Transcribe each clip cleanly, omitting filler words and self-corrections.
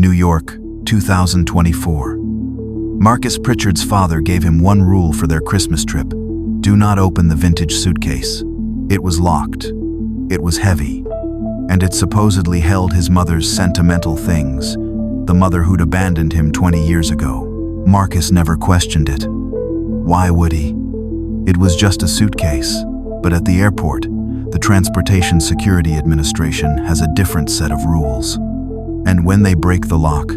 New York, 2024. Marcus Pritchard's father gave him one rule for their Christmas trip: do not open the vintage suitcase. It was locked. It was heavy. And it supposedly held his mother's sentimental things, the mother who'd abandoned him 20 years ago. Marcus never questioned it. Why would he? It was just a suitcase. But at the airport, the Transportation Security Administration has a different set of rules. And when they break the lock,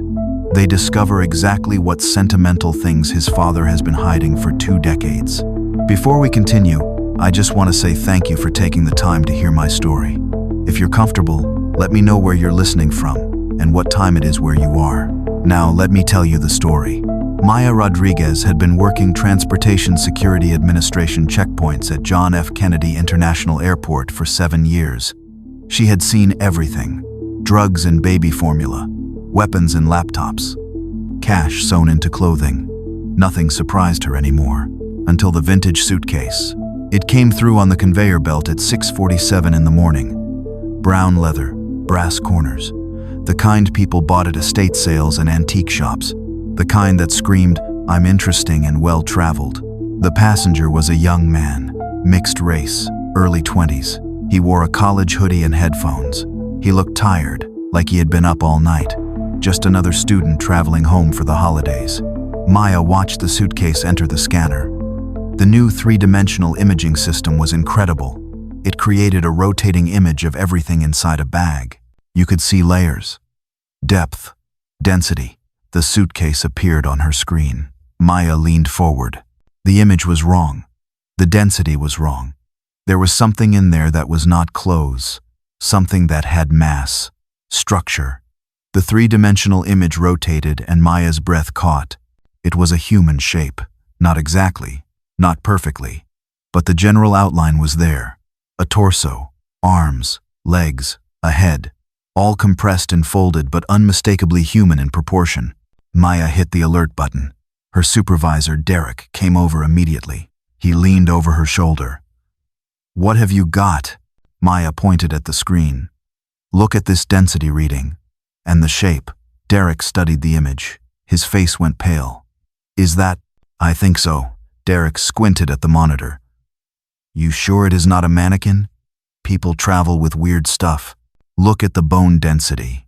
they discover exactly what sentimental things his father has been hiding for 2 decades. Before we continue, I just want to say thank you for taking the time to hear my story. If you're comfortable, let me know where you're listening from and what time it is where you are. Now let me tell you the story. Maya Rodriguez had been working Transportation Security Administration checkpoints at John F. Kennedy International Airport for 7 years. She had seen everything: drugs and baby formula, weapons and laptops, cash sewn into clothing. Nothing surprised her anymore, until the vintage suitcase. It came through on the conveyor belt at 6:47 in the morning. Brown leather, brass corners, the kind people bought at estate sales and antique shops, the kind that screamed, "I'm interesting and well-traveled." The passenger was a young man, mixed race, early 20s. He wore a college hoodie and headphones. He looked tired, like he had been up all night. Just another student traveling home for the holidays. Maya watched the suitcase enter the scanner. The new 3-dimensional imaging system was incredible. It created a rotating image of everything inside a bag. You could see layers, depth, density. The suitcase appeared on her screen. Maya leaned forward. The image was wrong. The density was wrong. There was something in there that was not clothes, something that had mass, structure. The 3-dimensional image rotated and Maya's breath caught. It was a human shape. Not exactly, not perfectly, but the general outline was there. A torso, arms, legs, a head, all compressed and folded but unmistakably human in proportion. Maya hit the alert button. Her supervisor, Derek, came over immediately. He leaned over her shoulder. "What have you got?" Maya pointed at the screen. "Look at this density reading. And the shape." Derek studied the image. His face went pale. "Is that?" "I think so." Derek squinted at the monitor. "You sure it is not a mannequin? People travel with weird stuff. Look at the bone density.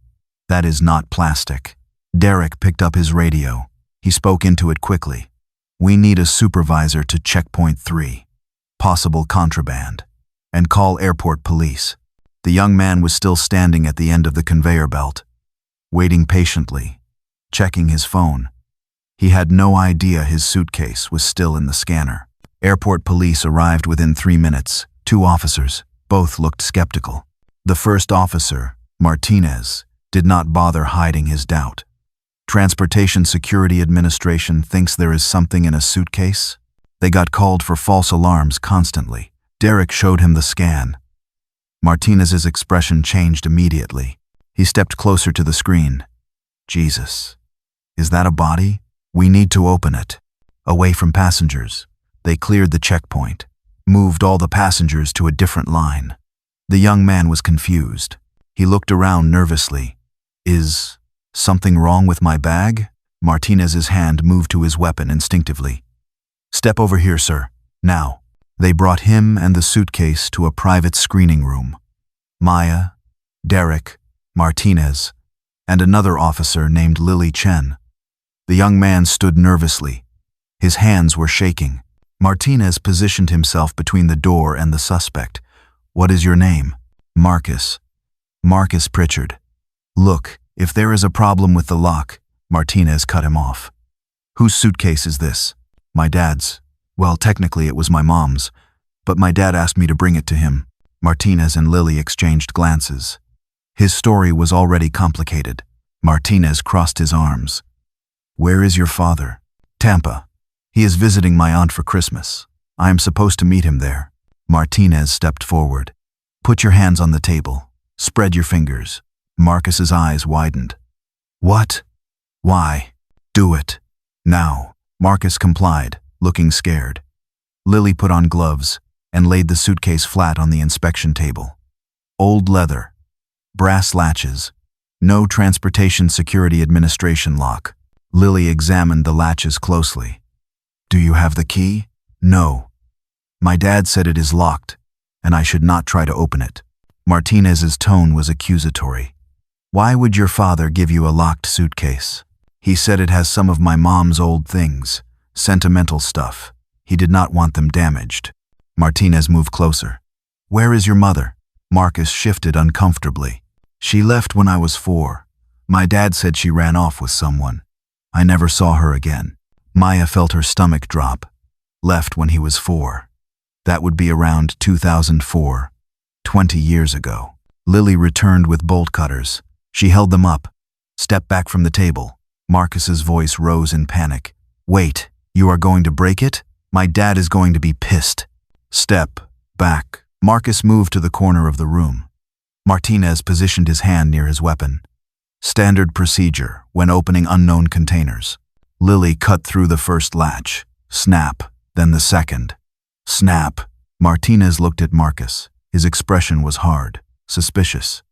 That is not plastic." Derek picked up his radio. He spoke into it quickly. "We need a supervisor to checkpoint 3. Possible contraband. And call airport police." The young man was still standing at the end of the conveyor belt, waiting patiently, checking his phone. He had no idea his suitcase was still in the scanner. Airport police arrived within 3 minutes. 2 officers. Both looked skeptical. The first officer, Martinez, did not bother hiding his doubt. Transportation Security Administration thinks there is something in a suitcase? They got called for false alarms constantly. Derek showed him the scan. Martinez's expression changed immediately. He stepped closer to the screen. "Jesus. Is that a body? We need to open it." Away from passengers. They cleared the checkpoint, moved all the passengers to a different line. The young man was confused. He looked around nervously. "Is something wrong with my bag?" Martinez's hand moved to his weapon instinctively. "Step over here, sir. Now." They brought him and the suitcase to a private screening room. Maya, Derek, Martinez, and another officer named Lily Chen. The young man stood nervously. His hands were shaking. Martinez positioned himself between the door and the suspect. "What is your name?" "Marcus. Marcus Pritchard." "Look, if there is a problem with the lock," Martinez cut him off. "Whose suitcase is this?" "My dad's. Well, technically it was my mom's, but my dad asked me to bring it to him." Martinez and Lily exchanged glances. His story was already complicated. Martinez crossed his arms. "Where is your father?" "Tampa. He is visiting my aunt for Christmas. I am supposed to meet him there." Martinez stepped forward. "Put your hands on the table. Spread your fingers." Marcus's eyes widened. "What? Why?" "Do it. Now." Marcus complied, looking scared. Lily put on gloves and laid the suitcase flat on the inspection table. Old leather, brass latches, No Transportation Security Administration lock. Lily examined the latches closely. Do you have the key? No. My dad said it is locked, and I should not try to open it. Martinez's tone was accusatory. Why would your father give you a locked suitcase? He said it has some of my mom's old things, sentimental stuff. He did not want them damaged. Martinez moved closer. Where is your mother? Marcus shifted uncomfortably. She left when I was 4. My dad said she ran off with someone. I never saw her again. Maya felt her stomach drop. Left when he was 4. That would be around 2004, 20 years ago. Lily returned with bolt cutters. She held them up. Stepped back from the table. Marcus's voice rose in panic. Wait, you are going to break it? My dad is going to be pissed. Step back. Marcus moved to the corner of the room. Martinez positioned his hand near his weapon. Standard procedure when opening unknown containers. Lily cut through the first latch. Snap, then the second. Snap. Martinez looked at Marcus. His expression was hard, suspicious.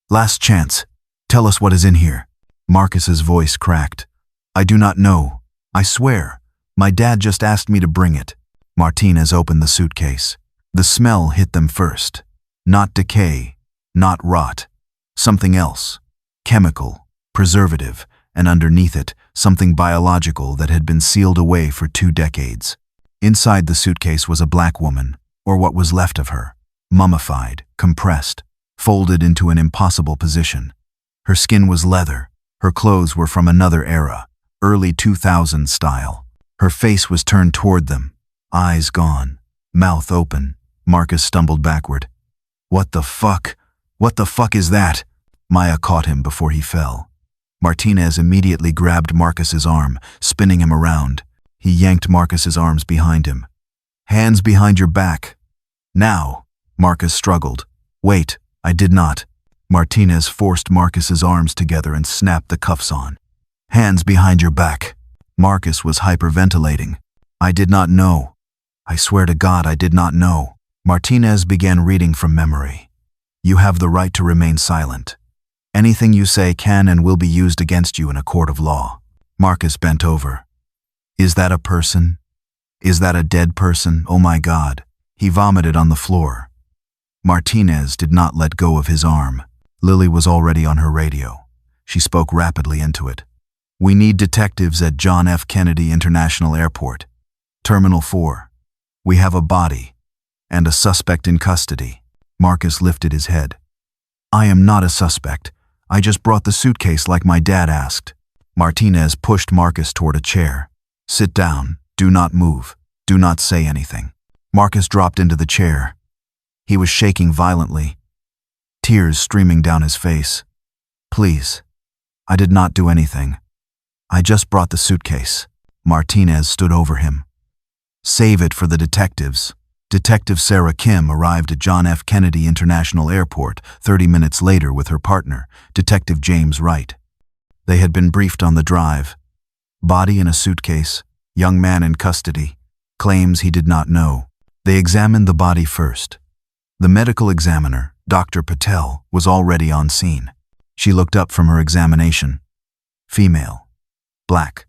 Last chance. Tell us what is in here. Marcus's voice cracked. I do not know. I swear. My dad just asked me to bring it. Martinez opened the suitcase. The smell hit them first. Not decay, not rot. Something else. Chemical, preservative, and underneath it, something biological that had been sealed away for 2 decades. Inside the suitcase was a black woman, or what was left of her, mummified, compressed, folded into an impossible position. Her skin was leather. Her clothes were from another era, early 2000s style. Her face was turned toward them, eyes gone, mouth open. Marcus stumbled backward. What the fuck? What the fuck is that? Maya caught him before he fell. Martinez immediately grabbed Marcus's arm, spinning him around. He yanked Marcus's arms behind him. Hands behind your back. Now. Marcus struggled. Wait, I did not. Martinez forced Marcus's arms together and snapped the cuffs on. Hands behind your back. Marcus was hyperventilating. I did not know. I swear to God I did not know. Martinez began reading from memory. You have the right to remain silent. Anything you say can and will be used against you in a court of law. Marcus bent over. Is that a person? Is that a dead person? Oh my God. He vomited on the floor. Martinez did not let go of his arm. Lily was already on her radio. She spoke rapidly into it. We need detectives at John F. Kennedy International Airport. Terminal 4. We have a body and a suspect in custody. Marcus lifted his head. I am not a suspect. I just brought the suitcase like my dad asked. Martinez pushed Marcus toward a chair. Sit down. Do not move. Do not say anything. Marcus dropped into the chair. He was shaking violently, tears streaming down his face. Please. I did not do anything. I just brought the suitcase. Martinez stood over him. Save it for the detectives. Detective Sarah Kim arrived at John F. Kennedy International Airport 30 minutes later with her partner, Detective James Wright. They had been briefed on the drive. Body in a suitcase, young man in custody, claims he did not know. They examined the body first. The medical examiner, Dr. Patel, was already on scene. She looked up from her examination. Female. Black.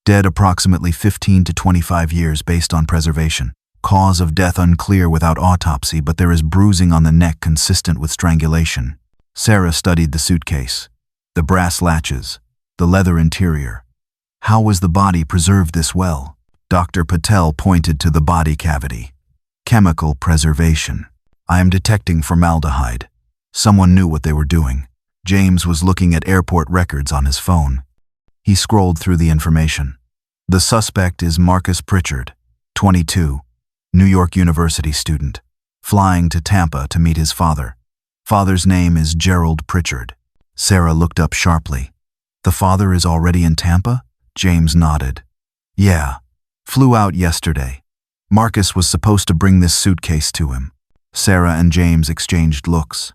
Dead approximately 15 to 25 years based on preservation. Cause of death unclear without autopsy, but there is bruising on the neck consistent with strangulation. Sarah studied the suitcase, the brass latches, the leather interior. How was the body preserved this well? Dr. Patel pointed to the body cavity. Chemical preservation. I am detecting formaldehyde. Someone knew what they were doing. James was looking at airport records on his phone. He scrolled through the information. The suspect is Marcus Pritchard, 22. New York University student, flying to Tampa to meet his father. Father's name is Gerald Pritchard. Sarah looked up sharply. The father is already in Tampa? James nodded. Yeah, flew out yesterday. Marcus was supposed to bring this suitcase to him. Sarah and James exchanged looks.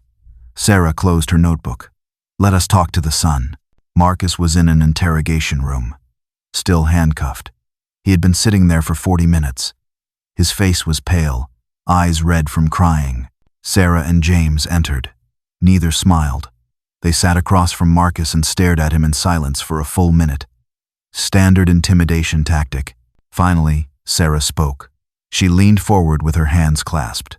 Sarah closed her notebook. Let us talk to the son. Marcus was in an interrogation room, still handcuffed. He had been sitting there for 40 minutes. His face was pale, eyes red from crying. Sarah and James entered. Neither smiled. They sat across from Marcus and stared at him in silence for a full minute. Standard intimidation tactic. Finally, Sarah spoke. She leaned forward with her hands clasped.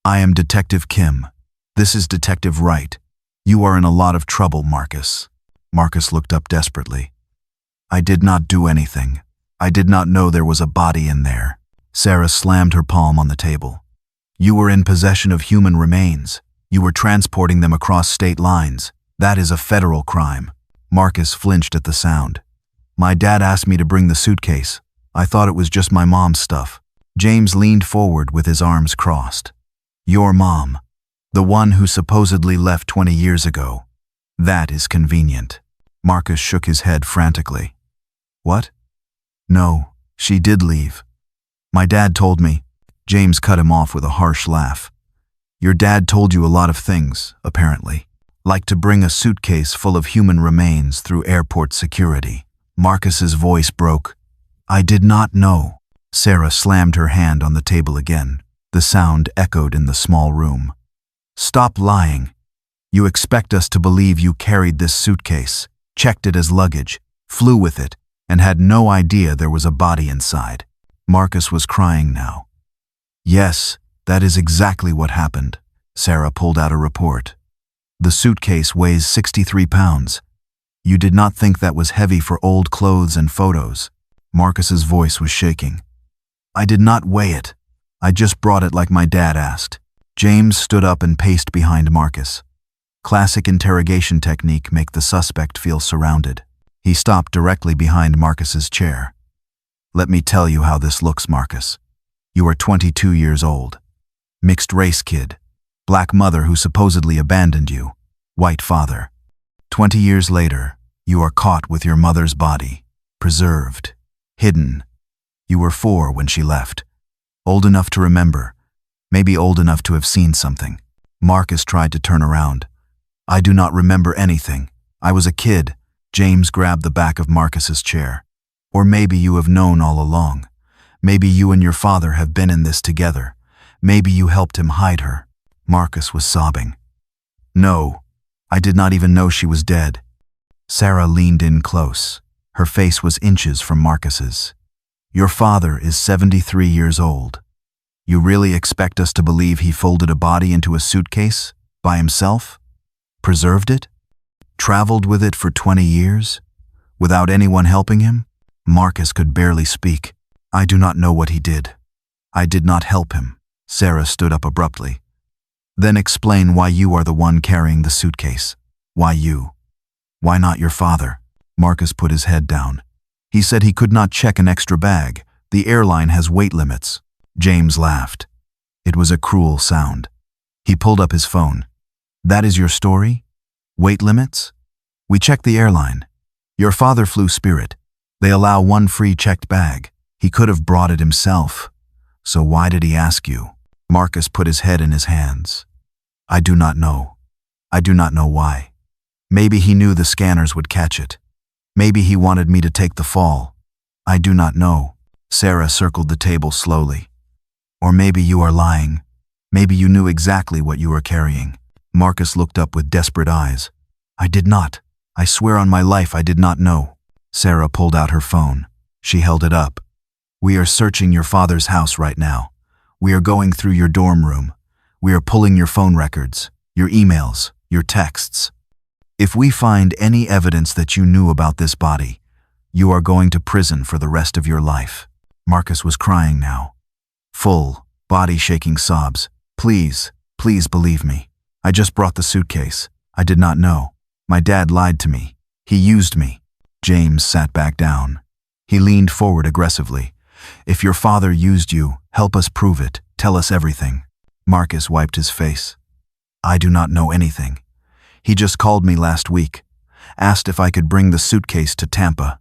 "I am Detective Kim. This is Detective Wright. You are in a lot of trouble, Marcus." Marcus looked up desperately. "I did not do anything. I did not know there was a body in there." Sarah slammed her palm on the table. "You were in possession of human remains. You were transporting them across state lines. That is a federal crime." Marcus flinched at the sound. "My dad asked me to bring the suitcase. I thought it was just my mom's stuff." James leaned forward with his arms crossed. "Your mom. The one who supposedly left 20 years ago. That is convenient." Marcus shook his head frantically. "What?" "No, she did leave. My dad told me." James cut him off with a harsh laugh. "Your dad told you a lot of things, apparently. Like to bring a suitcase full of human remains through airport security." Marcus's voice broke. "I did not know." Sarah slammed her hand on the table again. The sound echoed in the small room. "Stop lying. You expect us to believe you carried this suitcase, checked it as luggage, flew with it, and had no idea there was a body inside." Marcus was crying now. "Yes, that is exactly what happened." Sarah pulled out a report. "The suitcase weighs 63 pounds. You did not think that was heavy for old clothes and photos." Marcus's voice was shaking. "I did not weigh it. I just brought it like my dad asked." James stood up and paced behind Marcus. Classic interrogation technique: make the suspect feel surrounded. He stopped directly behind Marcus's chair. "Let me tell you how this looks, Marcus. You are 22 years old. Mixed-race kid. Black mother who supposedly abandoned you. White father. 20 years later, you are caught with your mother's body. Preserved. Hidden. You were 4 when she left. Old enough to remember. Maybe old enough to have seen something." Marcus tried to turn around. "I do not remember anything. I was a kid." James grabbed the back of Marcus's chair. "Or maybe you have known all along. Maybe you and your father have been in this together. Maybe you helped him hide her." Marcus was sobbing. "No, I did not even know she was dead." Sarah leaned in close. Her face was inches from Marcus's. "Your father is 73 years old. You really expect us to believe he folded a body into a suitcase by himself? Preserved it? Traveled with it for 20 years? Without anyone helping him?" Marcus could barely speak. "I do not know what he did. I did not help him." Sarah stood up abruptly. "Then explain why you are the one carrying the suitcase. Why you? Why not your father?" Marcus put his head down. "He said he could not check an extra bag. The airline has weight limits." James laughed. It was a cruel sound. He pulled up his phone. "That is your story? Weight limits? We checked the airline. Your father flew Spirit. They allow one free checked bag. He could have brought it himself. So why did he ask you?" Marcus put his head in his hands. "I do not know. I do not know why. Maybe he knew the scanners would catch it. Maybe he wanted me to take the fall. I do not know." Sarah circled the table slowly. "Or maybe you are lying. Maybe you knew exactly what you were carrying." Marcus looked up with desperate eyes. "I did not. I swear on my life I did not know." Sarah pulled out her phone. She held it up. "We are searching your father's house right now. We are going through your dorm room. We are pulling your phone records, your emails, your texts. If we find any evidence that you knew about this body, you are going to prison for the rest of your life." Marcus was crying now. Full, body-shaking sobs. "Please, please believe me. I just brought the suitcase. I did not know. My dad lied to me. He used me." James sat back down. He leaned forward aggressively. "If your father used you, help us prove it. Tell us everything." Marcus wiped his face. "I do not know anything. He just called me last week, asked if I could bring the suitcase to Tampa.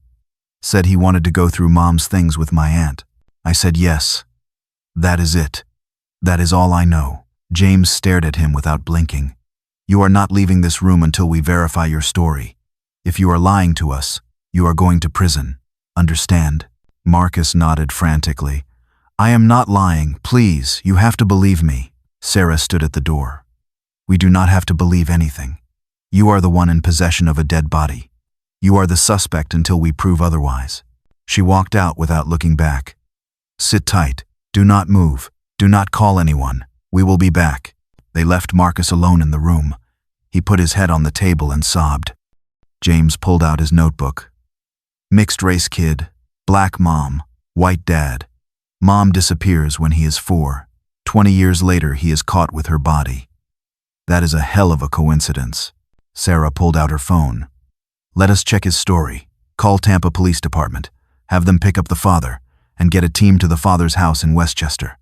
Said he wanted to go through Mom's things with my aunt. I said yes. That is it. That is all I know." James stared at him without blinking. "You are not leaving this room until we verify your story. If you are lying to us, you are going to prison. Understand?" Marcus nodded frantically. "I am not lying. Please, you have to believe me." Sarah stood at the door. "We do not have to believe anything. You are the one in possession of a dead body. You are the suspect until we prove otherwise." She walked out without looking back. "Sit tight. Do not move. Do not call anyone. We will be back." They left Marcus alone in the room. He put his head on the table and sobbed. James pulled out his notebook. Mixed-race kid, black mom, white dad. Mom disappears when he is 4. 20 years later, he is caught with her body. That is a hell of a coincidence. Sarah pulled out her phone. "Let us check his story. Call Tampa Police Department. Have them pick up the father, and get a team to the father's house in Westchester.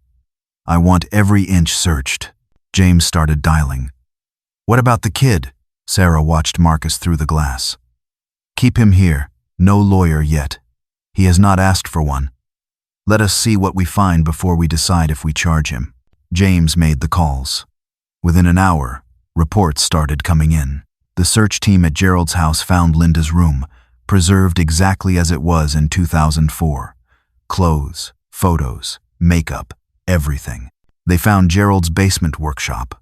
I want every inch searched." James started dialing. "What about the kid?" Sarah watched Marcus through the glass. "Keep him here. No lawyer yet. He has not asked for one. Let us see what we find before we decide if we charge him." James made the calls. Within an hour, reports started coming in. The search team at Gerald's house found Linda's room, preserved exactly as it was in 2004. Clothes, photos, makeup, everything. They found Gerald's basement workshop.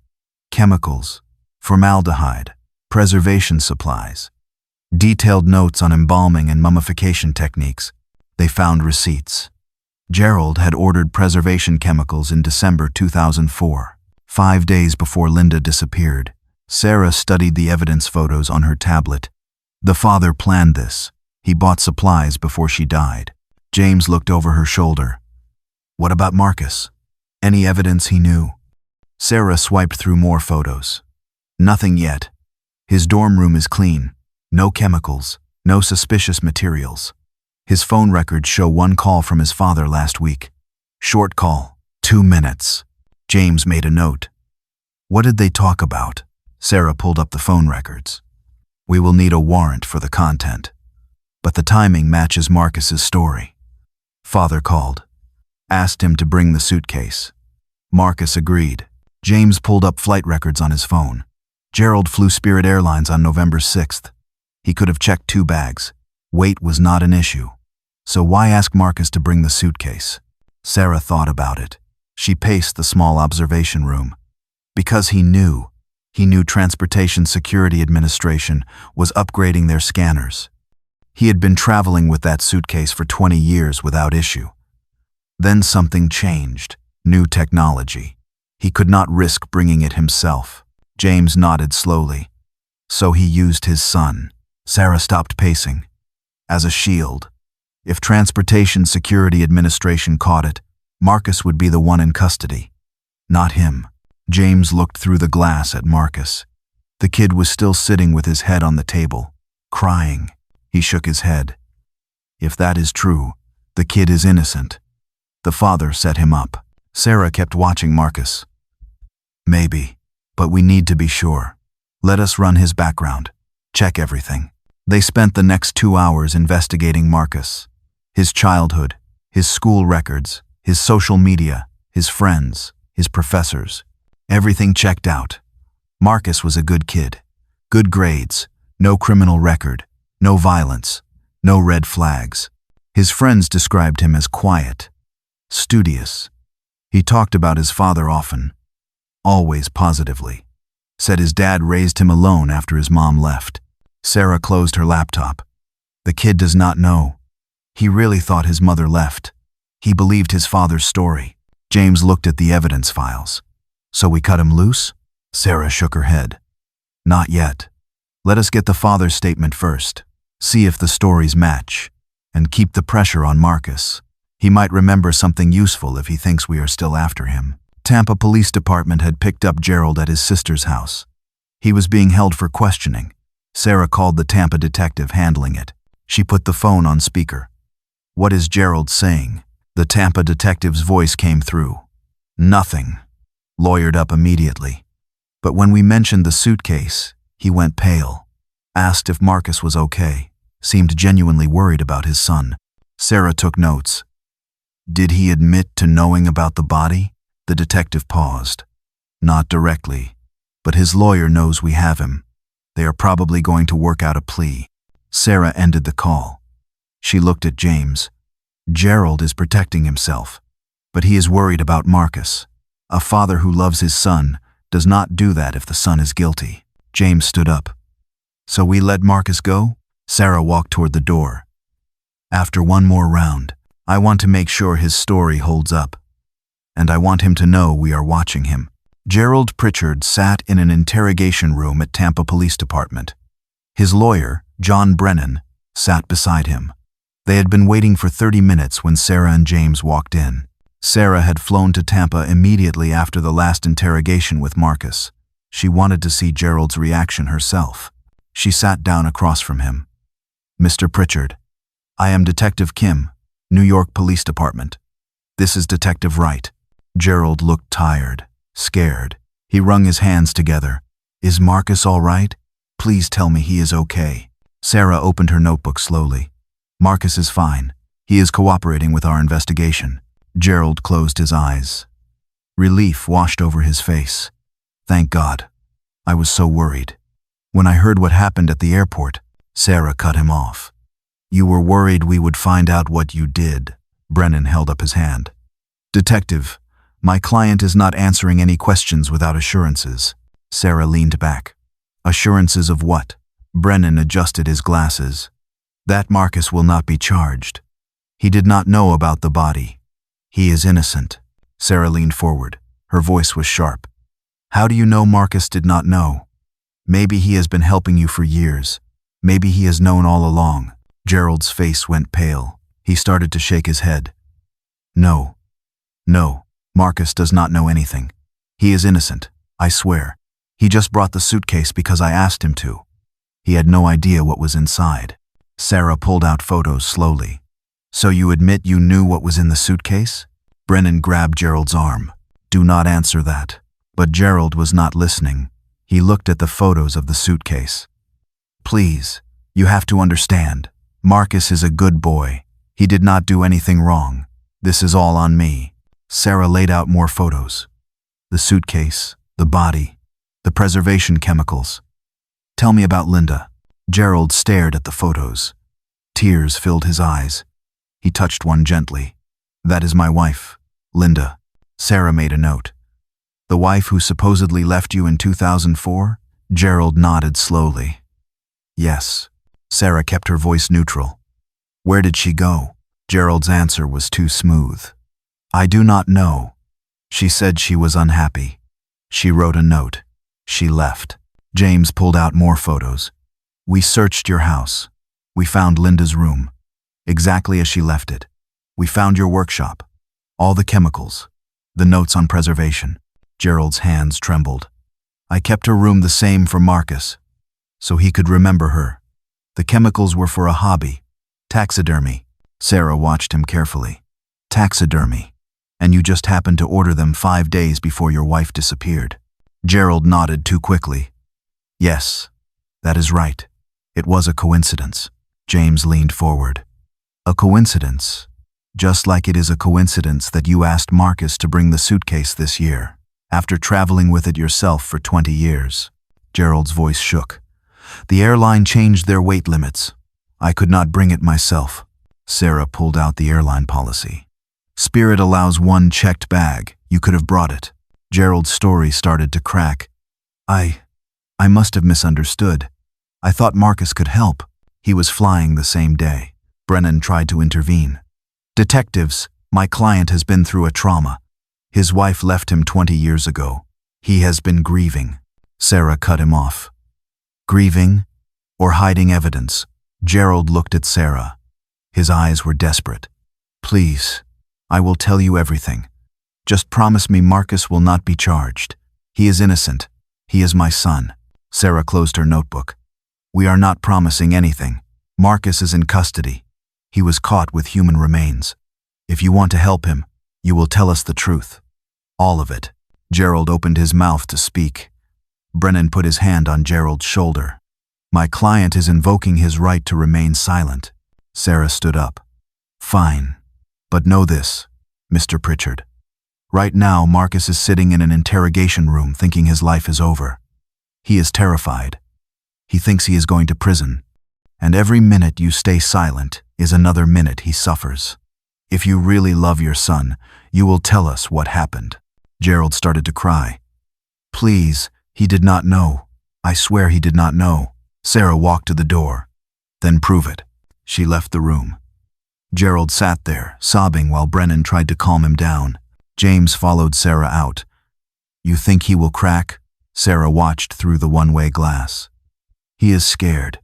Chemicals, formaldehyde, preservation supplies. Detailed notes on embalming and mummification techniques. They found receipts. Gerald had ordered preservation chemicals in December 2004, 5 days before Linda disappeared. Sarah studied the evidence photos on her tablet. The father planned this. He bought supplies before she died. James looked over her shoulder. "What about Marcus? Any evidence he knew?" Sarah swiped through more photos. "Nothing yet. His dorm room is clean. No chemicals, no suspicious materials. His phone records show one call from his father last week. Short call, 2 minutes. James made a note. "What did they talk about?" Sarah pulled up the phone records. "We will need a warrant for the content. But the timing matches Marcus's story." Father called. Asked him to bring the suitcase. Marcus agreed. James pulled up flight records on his phone. Gerald flew Spirit Airlines on November 6th. He could have checked 2 bags. Weight was not an issue. So why ask Marcus to bring the suitcase? Sarah thought about it. She paced the small observation room. Because he knew Transportation Security Administration was upgrading their scanners. He had been traveling with that suitcase for 20 years without issue. Then something changed. New technology. He could not risk bringing it himself. James nodded slowly. So he used his son. Sarah stopped pacing. As a shield. If Transportation Security Administration caught it, Marcus would be the one in custody. Not him. James looked through the glass at Marcus. The kid was still sitting with his head on the table, crying. He shook his head. If that is true, the kid is innocent. The father set him up. Sarah kept watching Marcus. Maybe, but we need to be sure. Let us run his background. Check everything. They spent the next 2 hours investigating Marcus. His childhood, his school records, his social media, his friends, his professors. Everything checked out. Marcus was a good kid. Good grades, no criminal record, no violence, no red flags. His friends described him as quiet, studious. He talked about his father often, always positively. Said his dad raised him alone after his mom left. Sarah closed her laptop. The kid does not know. He really thought his mother left. He believed his father's story. James looked at the evidence files. So we cut him loose? Sarah shook her head. Not yet. Let us get the father's statement first. See if the stories match. And keep the pressure on Marcus. He might remember something useful if he thinks we are still after him. Tampa Police Department had picked up Gerald at his sister's house. He was being held for questioning. Sarah called the Tampa detective handling it. She put the phone on speaker. What is Gerald saying? The Tampa detective's voice came through. Nothing. Lawyered up immediately. But when we mentioned the suitcase, he went pale. Asked if Marcus was okay. Seemed genuinely worried about his son. Sarah took notes. Did he admit to knowing about the body? The detective paused. Not directly, but his lawyer knows we have him. They are probably going to work out a plea. Sarah ended the call. She looked at James. Gerald is protecting himself, but he is worried about Marcus. A father who loves his son does not do that if the son is guilty. James stood up. So we let Marcus go? Sarah walked toward the door. After one more round, I want to make sure his story holds up. And I want him to know we are watching him. Gerald Pritchard sat in an interrogation room at Tampa Police Department. His lawyer, John Brennan, sat beside him. They had been waiting for 30 minutes when Sarah and James walked in. Sarah had flown to Tampa immediately after the last interrogation with Marcus. She wanted to see Gerald's reaction herself. She sat down across from him. Mr. Pritchard, I am Detective Kim, New York Police Department. This is Detective Wright. Gerald looked tired, scared. He wrung his hands together. Is Marcus all right? Please tell me he is okay. Sarah opened her notebook slowly. Marcus is fine. He is cooperating with our investigation. Gerald closed his eyes. Relief washed over his face. Thank God. I was so worried. When I heard what happened at the airport, Sarah cut him off. You were worried we would find out what you did. Brennan held up his hand. Detective, my client is not answering any questions without assurances. Sarah leaned back. Assurances of what? Brennan adjusted his glasses. That Marcus will not be charged. He did not know about the body. He is innocent. Sarah leaned forward. Her voice was sharp. How do you know Marcus did not know? Maybe he has been helping you for years. Maybe he has known all along. Gerald's face went pale. He started to shake his head. No. No. Marcus does not know anything. He is innocent, I swear. He just brought the suitcase because I asked him to. He had no idea what was inside. Sarah pulled out photos slowly. So you admit you knew what was in the suitcase? Brennan grabbed Gerald's arm. Do not answer that. But Gerald was not listening. He looked at the photos of the suitcase. Please, you have to understand. Marcus is a good boy. He did not do anything wrong. This is all on me. Sarah laid out more photos. The suitcase, the body, the preservation chemicals. Tell me about Linda. Gerald stared at the photos. Tears filled his eyes. He touched one gently. That is my wife, Linda. Sarah made a note. The wife who supposedly left you in 2004? Gerald nodded slowly. Yes. Sarah kept her voice neutral. Where did she go? Gerald's answer was too smooth. I do not know. She said she was unhappy. She wrote a note. She left. James pulled out more photos. We searched your house. We found Linda's room, exactly as she left it. We found your workshop, all the chemicals, the notes on preservation. Gerald's hands trembled. I kept her room the same for Marcus, so he could remember her. The chemicals were for a hobby, taxidermy. Sarah watched him carefully. Taxidermy. And you just happened to order them 5 days before your wife disappeared. Gerald nodded too quickly. Yes, that is right. It was a coincidence. James leaned forward. A coincidence, just like it is a coincidence that you asked Marcus to bring the suitcase this year, after traveling with it yourself for 20 years. Gerald's voice shook. The airline changed their weight limits. I could not bring it myself. Sarah pulled out the airline policy. Spirit allows one checked bag. You could have brought it. Gerald's story started to crack. I must have misunderstood. I thought Marcus could help. He was flying the same day. Brennan tried to intervene. Detectives, my client has been through a trauma. His wife left him 20 years ago. He has been grieving. Sarah cut him off. Grieving or hiding evidence? Gerald looked at Sarah. His eyes were desperate. Please, I will tell you everything. Just promise me Marcus will not be charged. He is innocent. He is my son. Sarah closed her notebook. We are not promising anything. Marcus is in custody. He was caught with human remains. If you want to help him, you will tell us the truth. All of it. Gerald opened his mouth to speak. Brennan put his hand on Gerald's shoulder. My client is invoking his right to remain silent. Sarah stood up. Fine. But know this, Mr. Pritchard. Right now, Marcus is sitting in an interrogation room thinking his life is over. He is terrified. He thinks he is going to prison. And every minute you stay silent is another minute he suffers. If you really love your son, you will tell us what happened. Gerald started to cry. Please, he did not know. I swear he did not know. Sarah walked to the door. Then prove it. She left the room. Gerald sat there, sobbing while Brennan tried to calm him down. James followed Sarah out. You think he will crack? Sarah watched through the one-way glass. He is scared.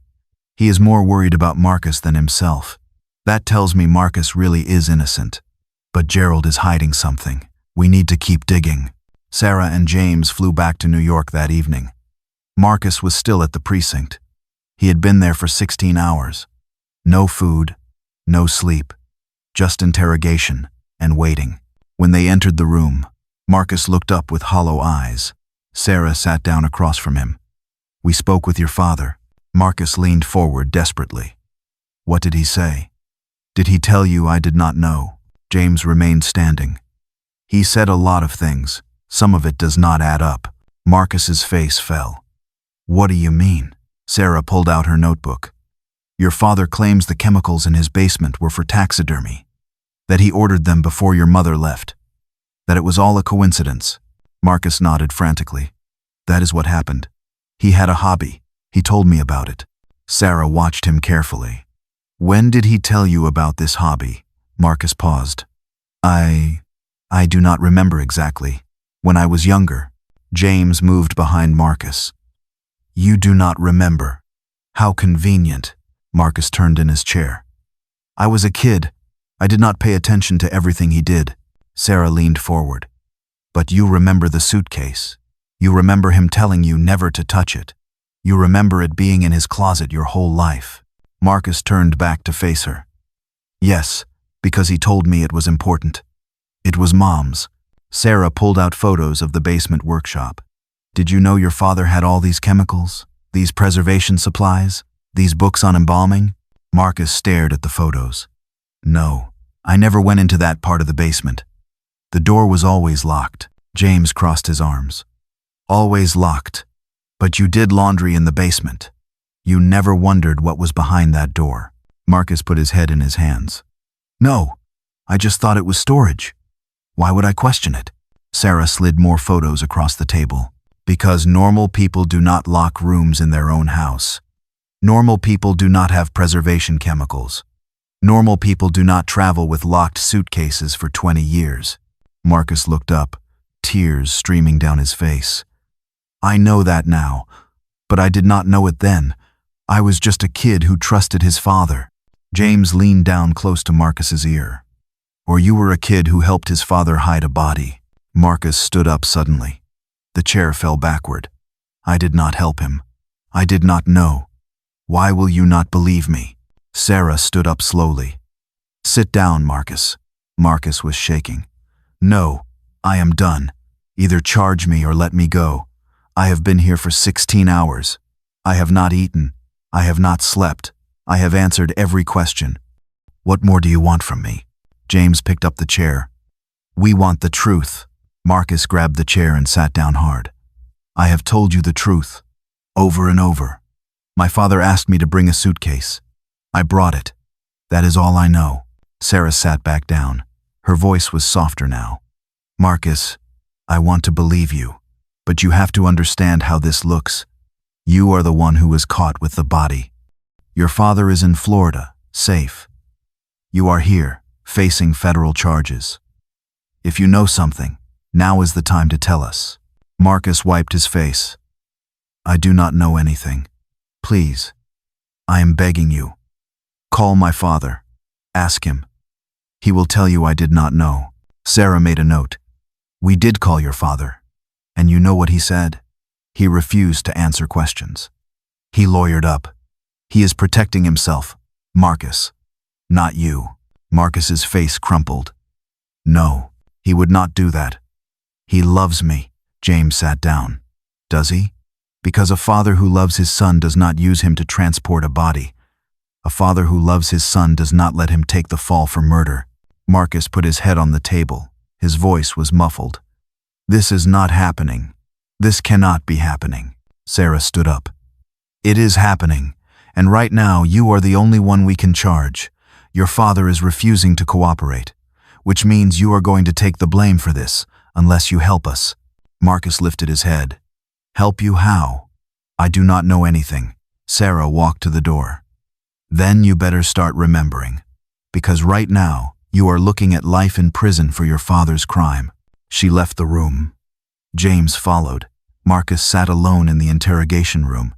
He is more worried about Marcus than himself. That tells me Marcus really is innocent. But Gerald is hiding something. We need to keep digging. Sarah and James flew back to New York that evening. Marcus was still at the precinct. He had been there for 16 hours. No food, no sleep, just interrogation and waiting. When they entered the room, Marcus looked up with hollow eyes. Sarah sat down across from him. We spoke with your father. Marcus leaned forward desperately. What did he say? Did he tell you I did not know? James remained standing. He said a lot of things. Some of it does not add up. Marcus's face fell. What do you mean? Sarah pulled out her notebook. Your father claims the chemicals in his basement were for taxidermy. That he ordered them before your mother left. That it was all a coincidence. Marcus nodded frantically. That is what happened. He had a hobby. He told me about it. Sarah watched him carefully. When did he tell you about this hobby? Marcus paused. I do not remember exactly. When I was younger. James moved behind Marcus. You do not remember. How convenient. Marcus turned in his chair. I was a kid. I did not pay attention to everything he did. Sarah leaned forward. But you remember the suitcase. You remember him telling you never to touch it. You remember it being in his closet your whole life. Marcus turned back to face her. Yes, because he told me it was important. It was Mom's. Sarah pulled out photos of the basement workshop. Did you know your father had all these chemicals? These preservation supplies? These books on embalming? Marcus stared at the photos. No, I never went into that part of the basement. The door was always locked. James crossed his arms. Always locked. But you did laundry in the basement. You never wondered what was behind that door. Marcus put his head in his hands. No, I just thought it was storage. Why would I question it? Sarah slid more photos across the table. Because normal people do not lock rooms in their own house. Normal people do not have preservation chemicals. Normal people do not travel with locked suitcases for 20 years. Marcus looked up, tears streaming down his face. I know that now, but I did not know it then. I was just a kid who trusted his father. James leaned down close to Marcus's ear. Or you were a kid who helped his father hide a body. Marcus stood up suddenly. The chair fell backward. I did not help him. I did not know. Why will you not believe me? Sarah stood up slowly. Sit down, Marcus. Marcus was shaking. No, I am done. Either charge me or let me go. I have been here for 16 hours. I have not eaten. I have not slept. I have answered every question. What more do you want from me? James picked up the chair. We want the truth. Marcus grabbed the chair and sat down hard. I have told you the truth. Over and over. My father asked me to bring a suitcase. I brought it. That is all I know. Sarah sat back down. Her voice was softer now. Marcus, I want to believe you, but you have to understand how this looks. You are the one who was caught with the body. Your father is in Florida, safe. You are here, facing federal charges. If you know something, now is the time to tell us. Marcus wiped his face. I do not know anything. Please, I am begging you. Call my father. Ask him. He will tell you I did not know. Sarah made a note. We did call your father. And you know what he said? He refused to answer questions. He lawyered up. He is protecting himself. Marcus. Not you. Marcus's face crumpled. No, he would not do that. He loves me. James sat down. Does he? Because a father who loves his son does not use him to transport a body. A father who loves his son does not let him take the fall for murder. Marcus put his head on the table. His voice was muffled. This is not happening. This cannot be happening. Sarah stood up. It is happening, and right now you are the only one we can charge. Your father is refusing to cooperate, which means you are going to take the blame for this, unless you help us. Marcus lifted his head. Help you how? I do not know anything. Sarah walked to the door. Then you better start remembering. Because right now, you are looking at life in prison for your father's crime. She left the room. James followed. Marcus sat alone in the interrogation room.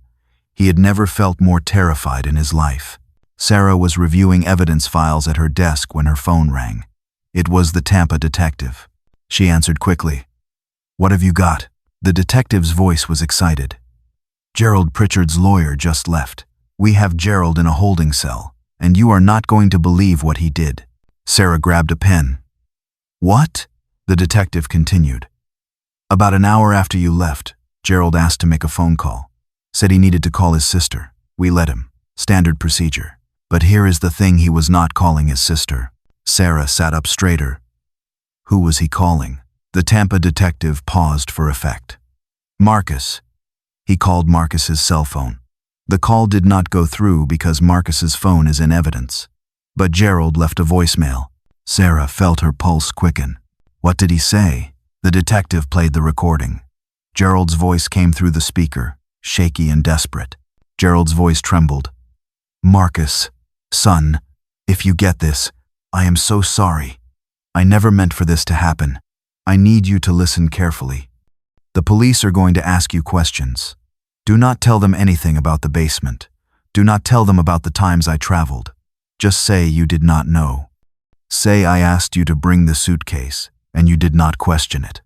He had never felt more terrified in his life. Sarah was reviewing evidence files at her desk when her phone rang. It was the Tampa detective. She answered quickly. "What have you got?" The detective's voice was excited. "Gerald Pritchard's lawyer just left. We have Gerald in a holding cell, and you are not going to believe what he did." Sarah grabbed a pen. "What?" the detective continued. "About an hour after you left, Gerald asked to make a phone call. Said he needed to call his sister. We let him. Standard procedure. But here is the thing, he was not calling his sister." Sarah sat up straighter. Who was he calling? The Tampa detective paused for effect. "Marcus." He called Marcus's cell phone. The call did not go through because Marcus's phone is in evidence. But Gerald left a voicemail. Sarah felt her pulse quicken. What did he say? The detective played the recording. Gerald's voice came through the speaker, shaky and desperate. Gerald's voice trembled. "Marcus, son, if you get this, I am so sorry. I never meant for this to happen. I need you to listen carefully. The police are going to ask you questions. Do not tell them anything about the basement. Do not tell them about the times I traveled. Just say you did not know. Say I asked you to bring the suitcase, and you did not question it.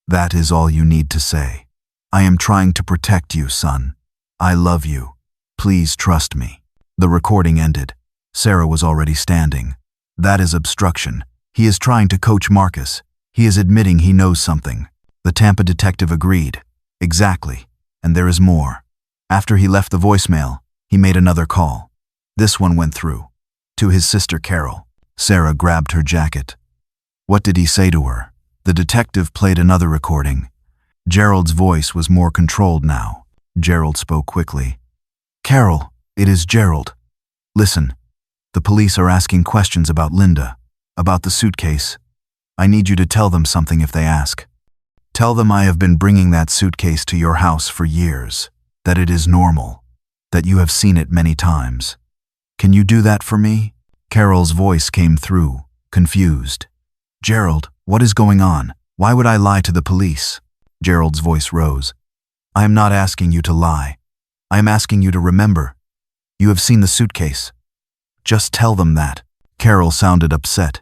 That is all you need to say. I am trying to protect you, son. I love you. Please trust me." The recording ended. Sarah was already standing. That is obstruction. He is trying to coach Marcus. He is admitting he knows something. The Tampa detective agreed. Exactly. And there is more. After he left the voicemail, he made another call. This one went through. To his sister Carol. Sarah grabbed her jacket. What did he say to her? The detective played another recording. Gerald's voice was more controlled now. Gerald spoke quickly. "Carol, it is Gerald. Listen, the police are asking questions about Linda, about the suitcase. I need you to tell them something if they ask. Tell them I have been bringing that suitcase to your house for years, that it is normal, that you have seen it many times. Can you do that for me?" Carol's voice came through, confused. "Gerald, what is going on? Why would I lie to the police?" Gerald's voice rose. "I am not asking you to lie. I am asking you to remember. You have seen the suitcase. Just tell them that." Carol sounded upset.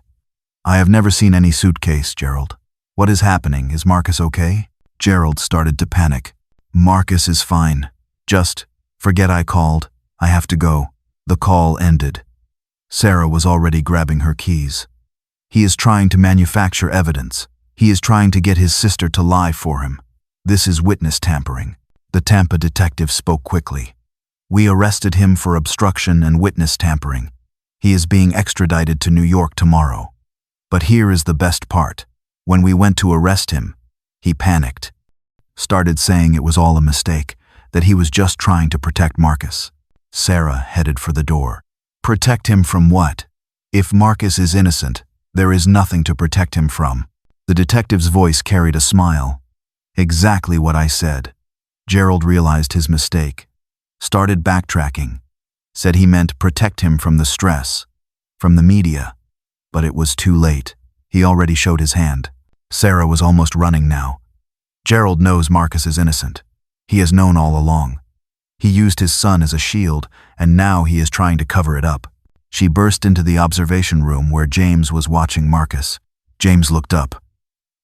"I have never seen any suitcase, Gerald. What is happening? Is Marcus okay?" Gerald started to panic. "Marcus is fine. Just forget I called. I have to go." The call ended. Sarah was already grabbing her keys. He is trying to manufacture evidence. He is trying to get his sister to lie for him. This is witness tampering. The Tampa detective spoke quickly. "We arrested him for obstruction and witness tampering. He is being extradited to New York tomorrow. But here is the best part. When we went to arrest him, he panicked. Started saying it was all a mistake, that he was just trying to protect Marcus." Sarah headed for the door. "Protect him from what? If Marcus is innocent, there is nothing to protect him from." The detective's voice carried a smile. "Exactly what I said." Gerald realized his mistake. Started backtracking. Said he meant protect him from the stress, from the media. But it was too late. He already showed his hand. Sarah was almost running now. Gerald knows Marcus is innocent. He has known all along. He used his son as a shield, and now he is trying to cover it up. She burst into the observation room where James was watching Marcus. James looked up.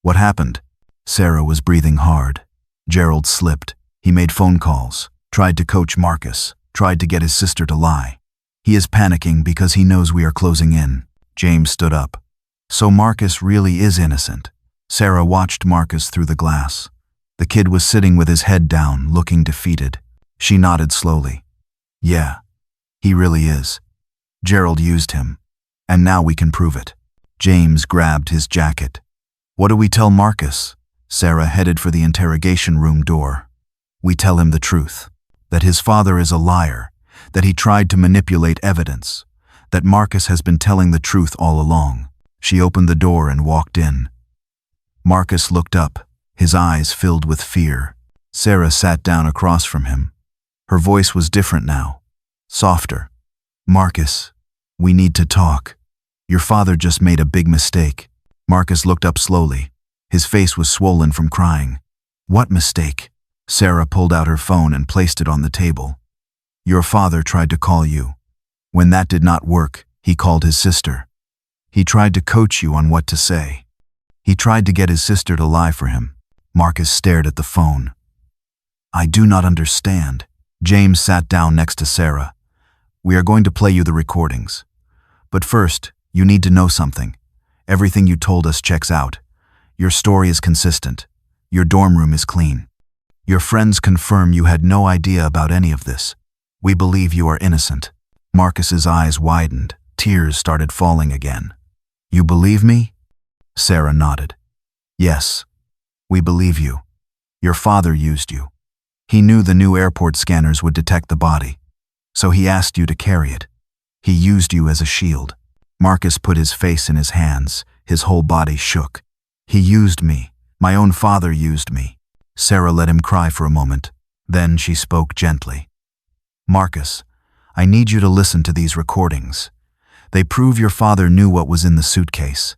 "What happened?" Sarah was breathing hard. Gerald slipped. He made phone calls, tried to coach Marcus, tried to get his sister to lie. He is panicking because he knows we are closing in. James stood up. "So Marcus really is innocent." Sarah watched Marcus through the glass. The kid was sitting with his head down, looking defeated. She nodded slowly. "Yeah, he really is. Gerald used him. And now we can prove it." James grabbed his jacket. "What do we tell Marcus?" Sarah headed for the interrogation room door. "We tell him the truth. That his father is a liar. That he tried to manipulate evidence. That Marcus has been telling the truth all along." She opened the door and walked in. Marcus looked up, his eyes filled with fear. Sarah sat down across from him. Her voice was different now, softer. "Marcus, we need to talk. Your father just made a big mistake." Marcus looked up slowly. His face was swollen from crying. "What mistake?" Sarah pulled out her phone and placed it on the table. "Your father tried to call you. When that did not work, he called his sister. He tried to coach you on what to say. He tried to get his sister to lie for him." Marcus stared at the phone. "I do not understand." James sat down next to Sarah. "We are going to play you the recordings. But first, you need to know something. Everything you told us checks out. Your story is consistent. Your dorm room is clean. Your friends confirm you had no idea about any of this. We believe you are innocent." Marcus's eyes widened. Tears started falling again. "You believe me?" Sarah nodded. "Yes, we believe you. Your father used you. He knew the new airport scanners would detect the body, so he asked you to carry it. He used you as a shield." Marcus put his face in his hands. His whole body shook. "He used me. My own father used me." Sarah let him cry for a moment. Then she spoke gently. "Marcus, I need you to listen to these recordings. They prove your father knew what was in the suitcase.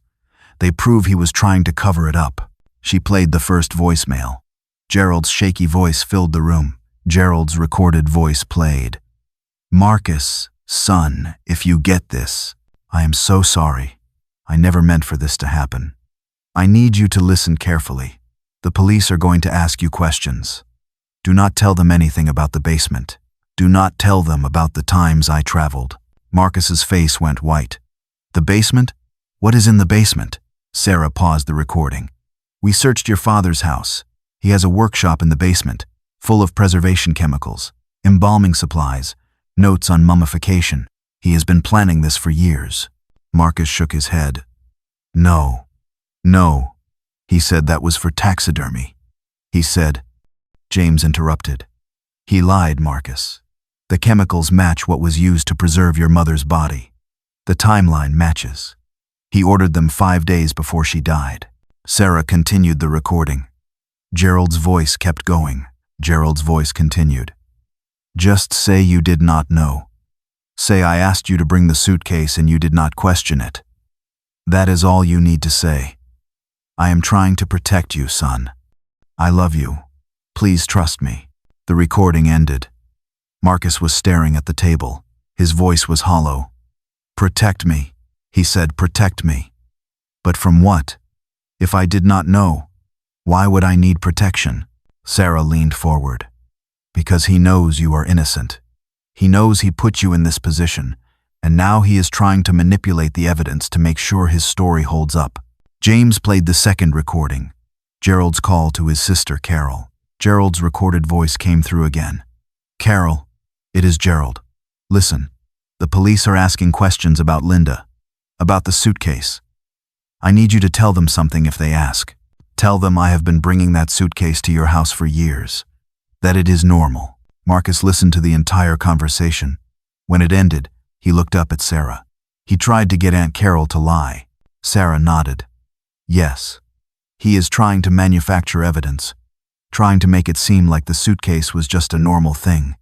They prove he was trying to cover it up." She played the first voicemail. Gerald's shaky voice filled the room. Gerald's recorded voice played. "Marcus, son, if you get this, I am so sorry. I never meant for this to happen. I need you to listen carefully. The police are going to ask you questions. Do not tell them anything about the basement. Do not tell them about the times I traveled." Marcus's face went white. "The basement? What is in the basement?" Sarah paused the recording. "We searched your father's house. He has a workshop in the basement, full of preservation chemicals, embalming supplies, notes on mummification. He has been planning this for years." Marcus shook his head. No. He said that was for taxidermy. He said." James interrupted. "He lied, Marcus. The chemicals match what was used to preserve your mother's body. The timeline matches. He ordered them 5 days before she died." Sarah continued the recording. Gerald's voice kept going. Gerald's voice continued. "Just say you did not know. Say I asked you to bring the suitcase and you did not question it. That is all you need to say. I am trying to protect you, son. I love you. Please trust me." The recording ended. Marcus was staring at the table. His voice was hollow. "Protect me," he said, "protect me. But from what? If I did not know, why would I need protection?" Sarah leaned forward. "Because he knows you are innocent. He knows he put you in this position, and now he is trying to manipulate the evidence to make sure his story holds up." James played the second recording, Gerald's call to his sister Carol. Gerald's recorded voice came through again. "Carol, it is Gerald. Listen, the police are asking questions about Linda, about the suitcase. I need you to tell them something if they ask. Tell them I have been bringing that suitcase to your house for years, that it is normal." Marcus listened to the entire conversation. When it ended, he looked up at Sarah. He tried to get Aunt Carol to lie. Sarah nodded. "Yes. He is trying to manufacture evidence, trying to make it seem like the suitcase was just a normal thing,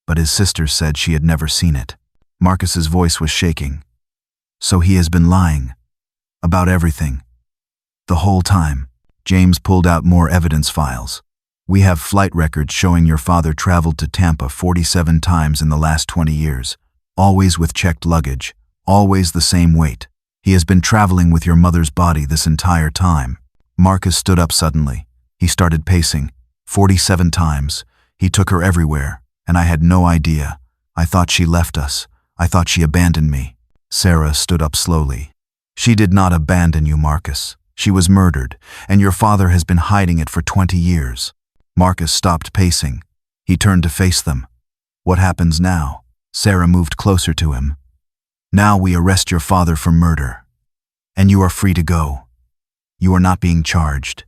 but his sister said she had never seen it." Marcus's voice was shaking. "So he has been lying about everything the whole time." James pulled out more evidence files. "We have flight records showing your father traveled to Tampa 47 times in the last 20 years, always with checked luggage, always the same weight. He has been traveling with your mother's body this entire time." Marcus stood up suddenly. He started pacing. 47 times. He took her everywhere, and I had no idea. I thought she left us. I thought she abandoned me." Sarah stood up slowly. "She did not abandon you, Marcus. She was murdered, and your father has been hiding it for 20 years. Marcus stopped pacing. He turned to face them. "What happens now?" Sarah moved closer to him. "Now we arrest your father for murder, and you are free to go. You are not being charged.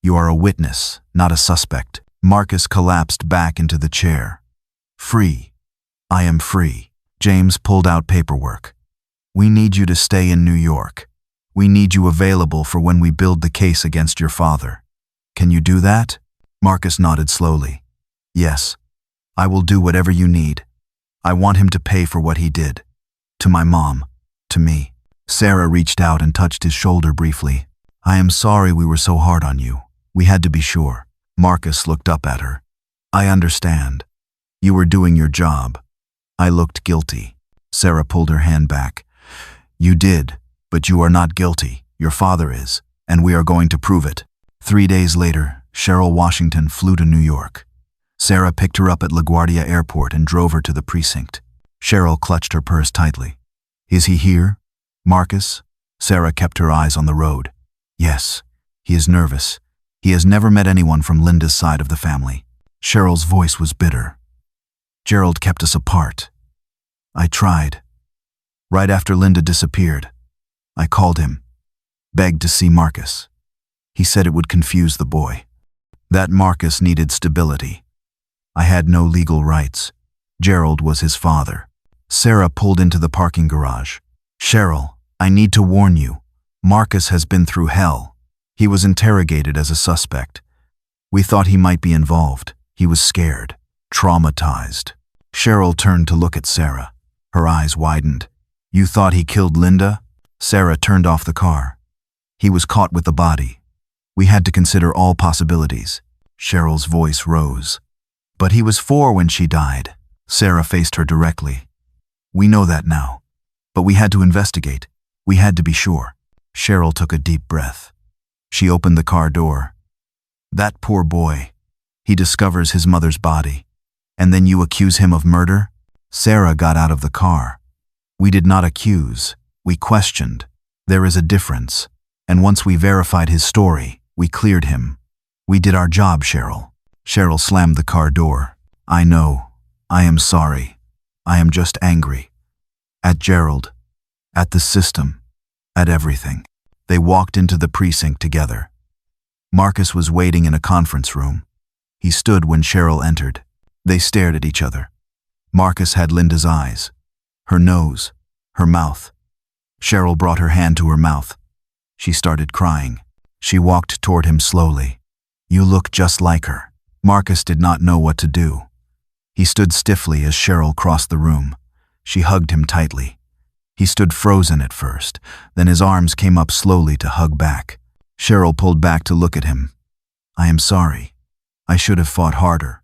You are a witness, not a suspect." Marcus collapsed back into the chair. "Free. I am free." James pulled out paperwork. "We need you to stay in New York. We need you available for when we build the case against your father. Can you do that?" Marcus nodded slowly. "Yes, I will do whatever you need. I want him to pay for what he did. To my mom. To me. Sarah reached out and touched his shoulder briefly. I am sorry we were so hard on you. We had to be sure. Marcus looked up at her. I understand. You were doing your job. I looked guilty. Sarah pulled her hand back. You did, but you are not guilty. Your father is, and we are going to prove it. 3 days later, Cheryl Washington flew to New York. Sarah picked her up at LaGuardia Airport and drove her to the precinct. Cheryl clutched her purse tightly. Is he here? Marcus? Sarah kept her eyes on the road. Yes, he is nervous. He has never met anyone from Linda's side of the family. Cheryl's voice was bitter. Gerald kept us apart. I tried. Right after Linda disappeared, I called him, begged to see Marcus. He said it would confuse the boy. That Marcus needed stability. I had no legal rights. Gerald was his father. Sarah pulled into the parking garage. Cheryl, I need to warn you. Marcus has been through hell. He was interrogated as a suspect. We thought he might be involved. He was scared, traumatized. Cheryl turned to look at Sarah. Her eyes widened. You thought he killed Linda? Sarah turned off the car. He was caught with the body. We had to consider all possibilities. Cheryl's voice rose. But he was 4 when she died. Sarah faced her directly. We know that now. But we had to investigate. We had to be sure. Cheryl took a deep breath. She opened the car door. That poor boy. He discovers his mother's body. And then you accuse him of murder? Sarah got out of the car. We did not accuse. We questioned. There is a difference. And once we verified his story, we cleared him. We did our job, Cheryl. Cheryl slammed the car door. I know. I am sorry. I am just angry. At Gerald. At the system. At everything. They walked into the precinct together. Marcus was waiting in a conference room. He stood when Cheryl entered. They stared at each other. Marcus had Linda's eyes, her nose, her mouth. Cheryl brought her hand to her mouth. She started crying. She walked toward him slowly. You look just like her. Marcus did not know what to do. He stood stiffly as Cheryl crossed the room. She hugged him tightly. He stood frozen at first, then his arms came up slowly to hug back. Cheryl pulled back to look at him. I am sorry. I should have fought harder.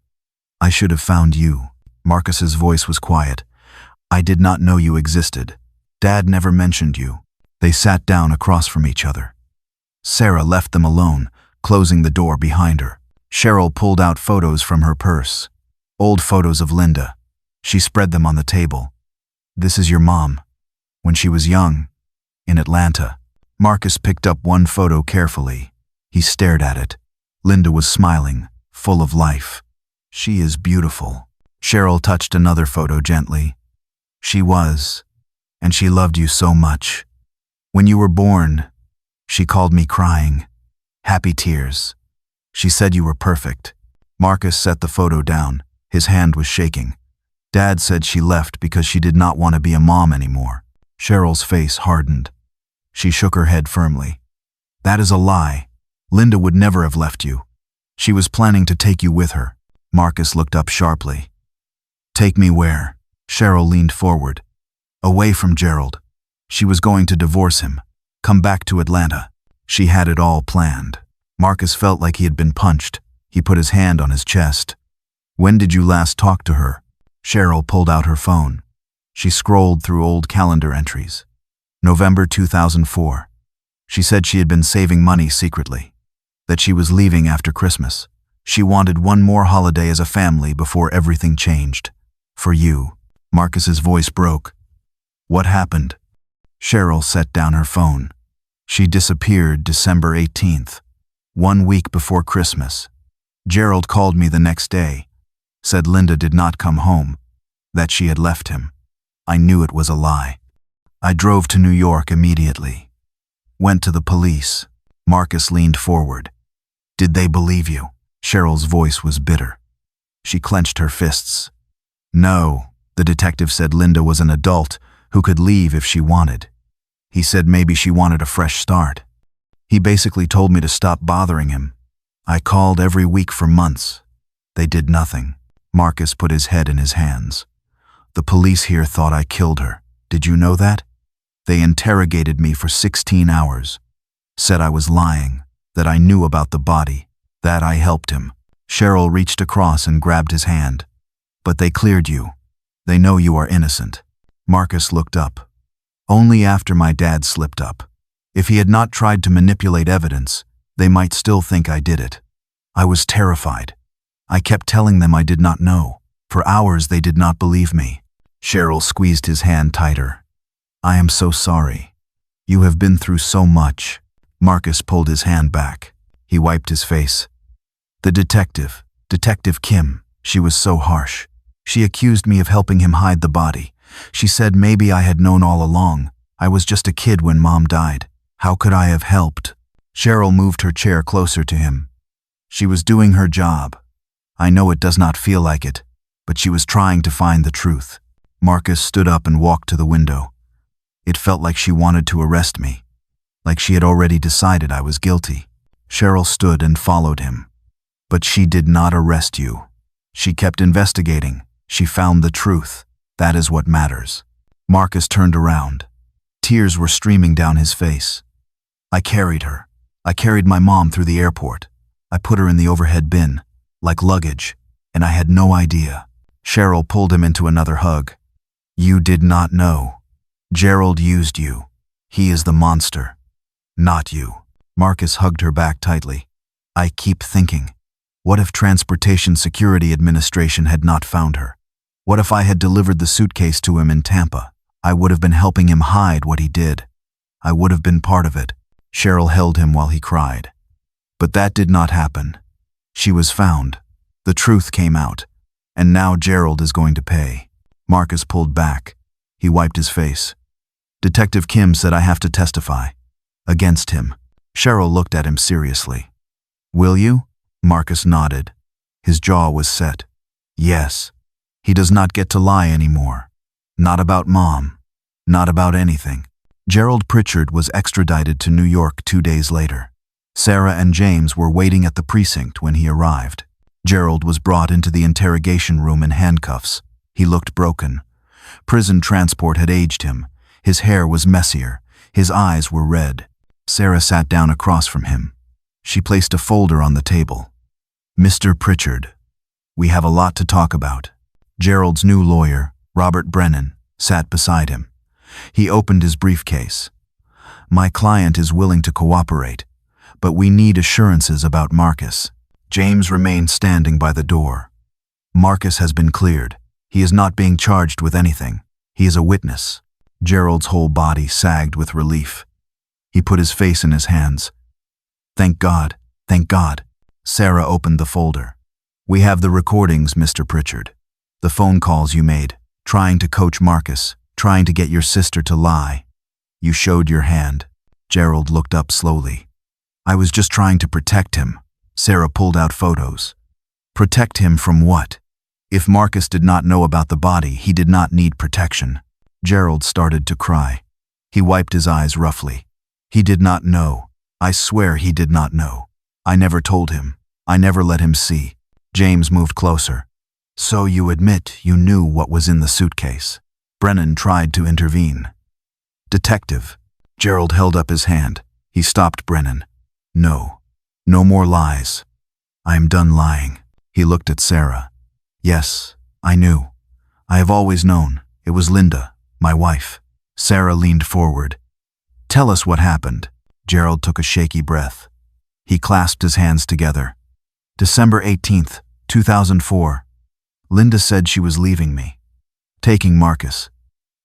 I should have found you. Marcus's voice was quiet. I did not know you existed. Dad never mentioned you. They sat down across from each other. Sarah left them alone, closing the door behind her. Cheryl pulled out photos from her purse. Old photos of Linda. She spread them on the table. This is your mom. When she was young. In Atlanta. Marcus picked up one photo carefully. He stared at it. Linda was smiling, full of life. She is beautiful. Cheryl touched another photo gently. She was. And she loved you so much. When you were born, she called me crying. Happy tears. She said you were perfect. Marcus set the photo down. His hand was shaking. Dad said she left because she did not want to be a mom anymore. Cheryl's face hardened. She shook her head firmly. That is a lie. Linda would never have left you. She was planning to take you with her. Marcus looked up sharply. Take me where? Cheryl leaned forward. Away from Gerald. She was going to divorce him. Come back to Atlanta. She had it all planned. Marcus felt like he had been punched. He put his hand on his chest. When did you last talk to her? Cheryl pulled out her phone. She scrolled through old calendar entries. November 2004. She said she had been saving money secretly. That she was leaving after Christmas. She wanted one more holiday as a family before everything changed. For you. Marcus's voice broke. What happened? Cheryl set down her phone. She disappeared December 18th. 1 week before Christmas. Gerald called me the next day. Said Linda did not come home. That she had left him. I knew it was a lie. I drove to New York immediately. Went to the police. Marcus leaned forward. Did they believe you? Cheryl's voice was bitter. She clenched her fists. No, the detective said Linda was an adult who could leave if she wanted. He said maybe she wanted a fresh start. He basically told me to stop bothering him. I called every week for months. They did nothing. Marcus put his head in his hands. The police here thought I killed her. Did you know that? They interrogated me for 16 hours. Said I was lying, that I knew about the body, that I helped him. Cheryl reached across and grabbed his hand. But they cleared you. They know you are innocent. Marcus looked up. Only after my dad slipped up. If he had not tried to manipulate evidence, they might still think I did it. I was terrified. I kept telling them I did not know. For hours they did not believe me. Cheryl squeezed his hand tighter. I am so sorry. You have been through so much. Marcus pulled his hand back. He wiped his face. The detective, Detective Kim, she was so harsh. She accused me of helping him hide the body. She said maybe I had known all along. I was just a kid when Mom died. How could I have helped? Cheryl moved her chair closer to him. She was doing her job. I know it does not feel like it, but she was trying to find the truth. Marcus stood up and walked to the window. It felt like she wanted to arrest me, like she had already decided I was guilty. Cheryl stood and followed him. But she did not arrest you. She kept investigating. She found the truth. That is what matters. Marcus turned around. Tears were streaming down his face. I carried her. I carried my mom through the airport. I put her in the overhead bin, like luggage, and I had no idea. Cheryl pulled him into another hug. You did not know. Gerald used you. He is the monster, not you. Marcus hugged her back tightly. I keep thinking, what if Transportation Security Administration had not found her? What if I had delivered the suitcase to him in Tampa? I would have been helping him hide what he did. I would have been part of it. Cheryl held him while he cried. But that did not happen. She was found. The truth came out. And now Gerald is going to pay. Marcus pulled back. He wiped his face. Detective Kim said I have to testify. Against him. Cheryl looked at him seriously. Will you? Marcus nodded. His jaw was set. Yes. He does not get to lie anymore. Not about Mom. Not about anything. Gerald Pritchard was extradited to New York 2 days later. Sarah and James were waiting at the precinct when he arrived. Gerald was brought into the interrogation room in handcuffs. He looked broken. Prison transport had aged him. His hair was messier. His eyes were red. Sarah sat down across from him. She placed a folder on the table. Mr. Pritchard, we have a lot to talk about. Gerald's new lawyer, Robert Brennan, sat beside him. He opened his briefcase. My client is willing to cooperate, but we need assurances about Marcus. James remained standing by the door. Marcus has been cleared. He is not being charged with anything. He is a witness. Gerald's whole body sagged with relief. He put his face in his hands. Thank God, thank God. Sarah opened the folder. We have the recordings, Mr. Pritchard. The phone calls you made, trying to coach Marcus, trying to get your sister to lie. You showed your hand. Gerald looked up slowly. I was just trying to protect him. Sarah pulled out photos. Protect him from what? If Marcus did not know about the body, he did not need protection. Gerald started to cry. He wiped his eyes roughly. He did not know. I swear he did not know. I never told him. I never let him see. James moved closer. So you admit you knew what was in the suitcase? Brennan tried to intervene. Detective. Gerald held up his hand. He stopped Brennan. No. No more lies. I am done lying. He looked at Sarah. Yes, I knew. I have always known. It was Linda, my wife. Sarah leaned forward. Tell us what happened. Gerald took a shaky breath. He clasped his hands together. December 18th, 2004. Linda said she was leaving me. Taking Marcus.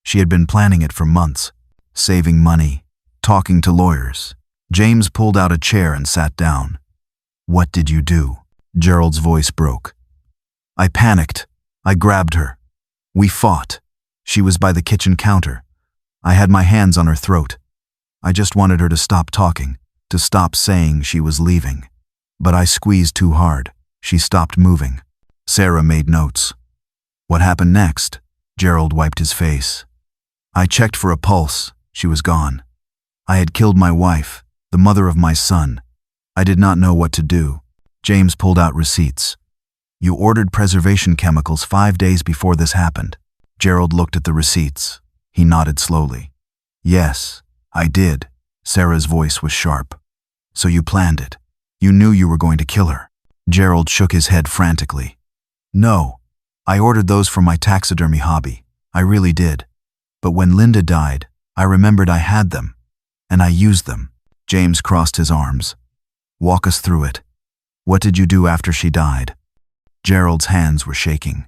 She had been planning it for months. Saving money. Talking to lawyers. James pulled out a chair and sat down. What did you do? Gerald's voice broke. I panicked. I grabbed her. We fought. She was by the kitchen counter. I had my hands on her throat. I just wanted her to stop talking, to stop saying she was leaving. But I squeezed too hard. She stopped moving. Sarah made notes. What happened next? Gerald wiped his face. I checked for a pulse. She was gone. I had killed my wife, the mother of my son. I did not know what to do. James pulled out receipts. You ordered preservation chemicals 5 days before this happened. Gerald looked at the receipts. He nodded slowly. Yes, I did. Sarah's voice was sharp. So you planned it. You knew you were going to kill her. Gerald shook his head frantically. No, I ordered those for my taxidermy hobby. I really did. But when Linda died, I remembered I had them, and I used them. James crossed his arms. Walk us through it. What did you do after she died? Gerald's hands were shaking.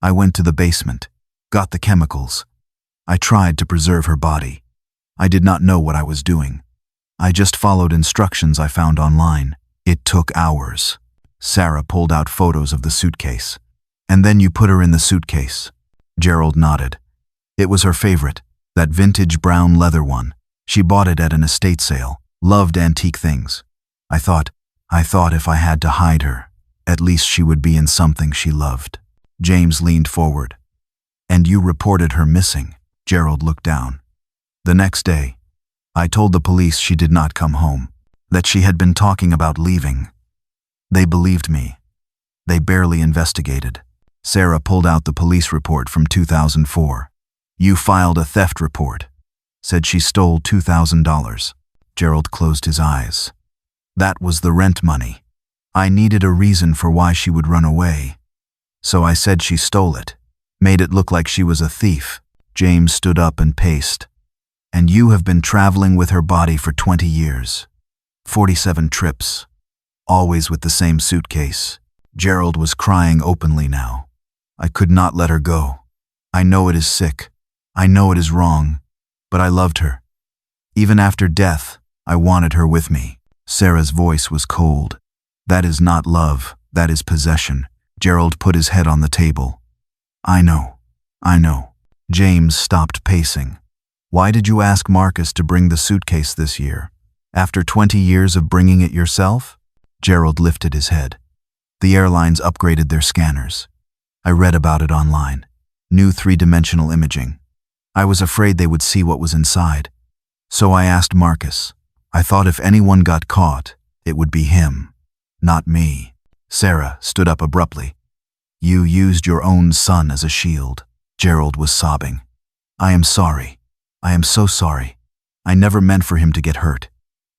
I went to the basement, got the chemicals. I tried to preserve her body. I did not know what I was doing. I just followed instructions I found online. It took hours. Sarah pulled out photos of the suitcase. And then you put her in the suitcase. Gerald nodded. It was her favorite, that vintage brown leather one. She bought it at an estate sale, loved antique things. I thought if I had to hide her, at least she would be in something she loved. James leaned forward. And you reported her missing. Gerald looked down. The next day, I told the police she did not come home, that she had been talking about leaving. They believed me. They barely investigated. Sarah pulled out the police report from 2004. You filed a theft report. Said she stole $2,000. Gerald closed his eyes. That was the rent money. I needed a reason for why she would run away. So I said she stole it. Made it look like she was a thief. James stood up and paced. And you have been traveling with her body for 20 years. 47 trips. Always with the same suitcase. Gerald was crying openly now. I could not let her go. I know it is sick. I know it is wrong. But I loved her. Even after death, I wanted her with me. Sarah's voice was cold. That is not love. That is possession. Gerald put his head on the table. I know. James stopped pacing. Why did you ask Marcus to bring the suitcase this year? After 20 years of bringing it yourself? Gerald lifted his head. The airlines upgraded their scanners. I read about it online. New 3-dimensional imaging. I was afraid they would see what was inside. So I asked Marcus. I thought if anyone got caught, it would be him, not me. Sarah stood up abruptly. You used your own son as a shield. Gerald was sobbing. I am sorry. I am so sorry. I never meant for him to get hurt.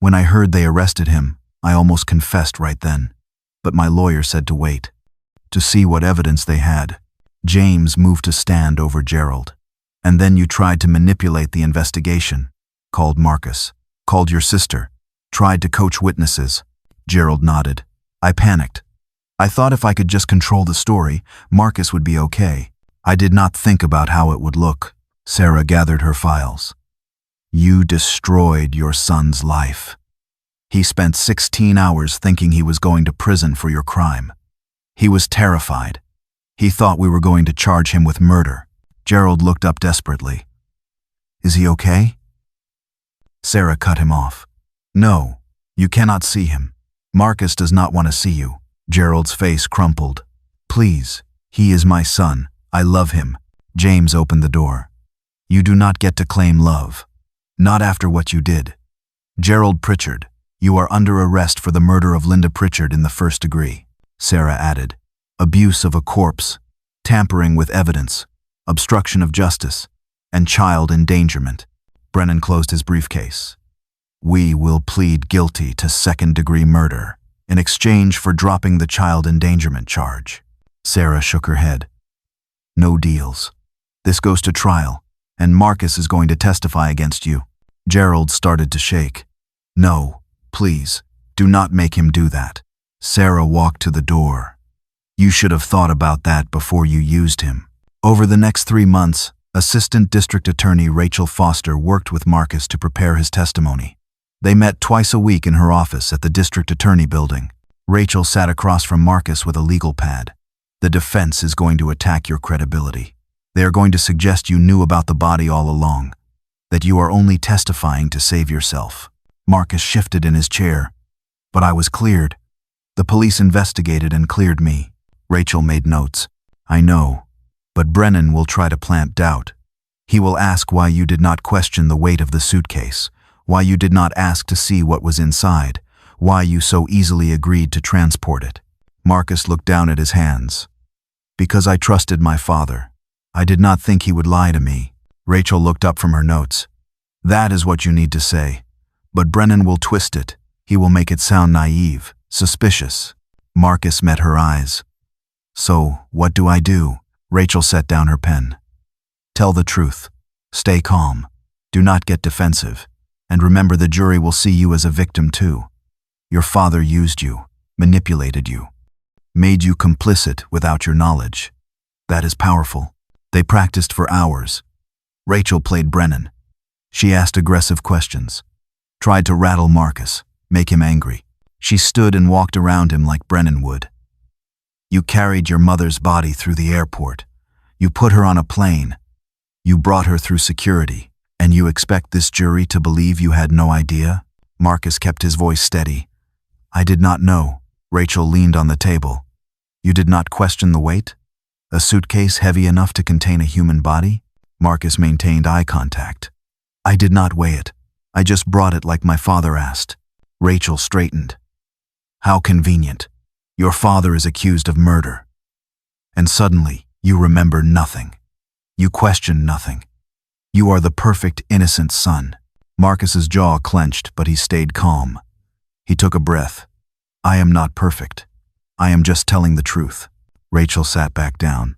When I heard they arrested him, I almost confessed right then. But my lawyer said to wait, to see what evidence they had. James moved to stand over Gerald. And then you tried to manipulate the investigation. Called Marcus. Called your sister. Tried to coach witnesses. Gerald nodded. I panicked. I thought if I could just control the story, Marcus would be okay. I did not think about how it would look. Sarah gathered her files. You destroyed your son's life. He spent 16 hours thinking he was going to prison for your crime. He was terrified. He thought we were going to charge him with murder. Gerald looked up desperately. Is he okay? Sarah cut him off. No, you cannot see him. Marcus does not want to see you. Gerald's face crumpled. Please, he is my son. I love him. James opened the door. You do not get to claim love. Not after what you did. Gerald Pritchard, you are under arrest for the murder of Linda Pritchard in the 1st degree. Sarah added. Abuse of a corpse, tampering with evidence, obstruction of justice, and child endangerment. Brennan closed his briefcase. We will plead guilty to 2nd-degree murder in exchange for dropping the child endangerment charge. Sarah shook her head. No deals. This goes to trial, and Marcus is going to testify against you. Gerald started to shake. No, please, do not make him do that. Sarah walked to the door. You should have thought about that before you used him. Over the next 3 months, Assistant District Attorney Rachel Foster worked with Marcus to prepare his testimony. They met twice a week in her office at the District Attorney building. Rachel sat across from Marcus with a legal pad. The defense is going to attack your credibility. They are going to suggest you knew about the body all along, that you are only testifying to save yourself. Marcus shifted in his chair. But I was cleared. The police investigated and cleared me. Rachel made notes. I know. But Brennan will try to plant doubt. He will ask why you did not question the weight of the suitcase, why you did not ask to see what was inside, why you so easily agreed to transport it. Marcus looked down at his hands. Because I trusted my father. I did not think he would lie to me. Rachel looked up from her notes. That is what you need to say. But Brennan will twist it. He will make it sound naive, suspicious. Marcus met her eyes. So, what do I do? Rachel set down her pen. Tell the truth. Stay calm. Do not get defensive. And remember, the jury will see you as a victim too. Your father used you, manipulated you, made you complicit without your knowledge. That is powerful. They practiced for hours. Rachel played Brennan. She asked aggressive questions, tried to rattle Marcus, make him angry. She stood and walked around him like Brennan would. You carried your mother's body through the airport. You put her on a plane. You brought her through security. And you expect this jury to believe you had no idea? Marcus kept his voice steady. I did not know. Rachel leaned on the table. You did not question the weight? A suitcase heavy enough to contain a human body? Marcus maintained eye contact. I did not weigh it. I just brought it like my father asked. Rachel straightened. How convenient. Your father is accused of murder. And suddenly, you remember nothing. You question nothing. You are the perfect, innocent son. Marcus's jaw clenched, but he stayed calm. He took a breath. I am not perfect. I am just telling the truth. Rachel sat back down.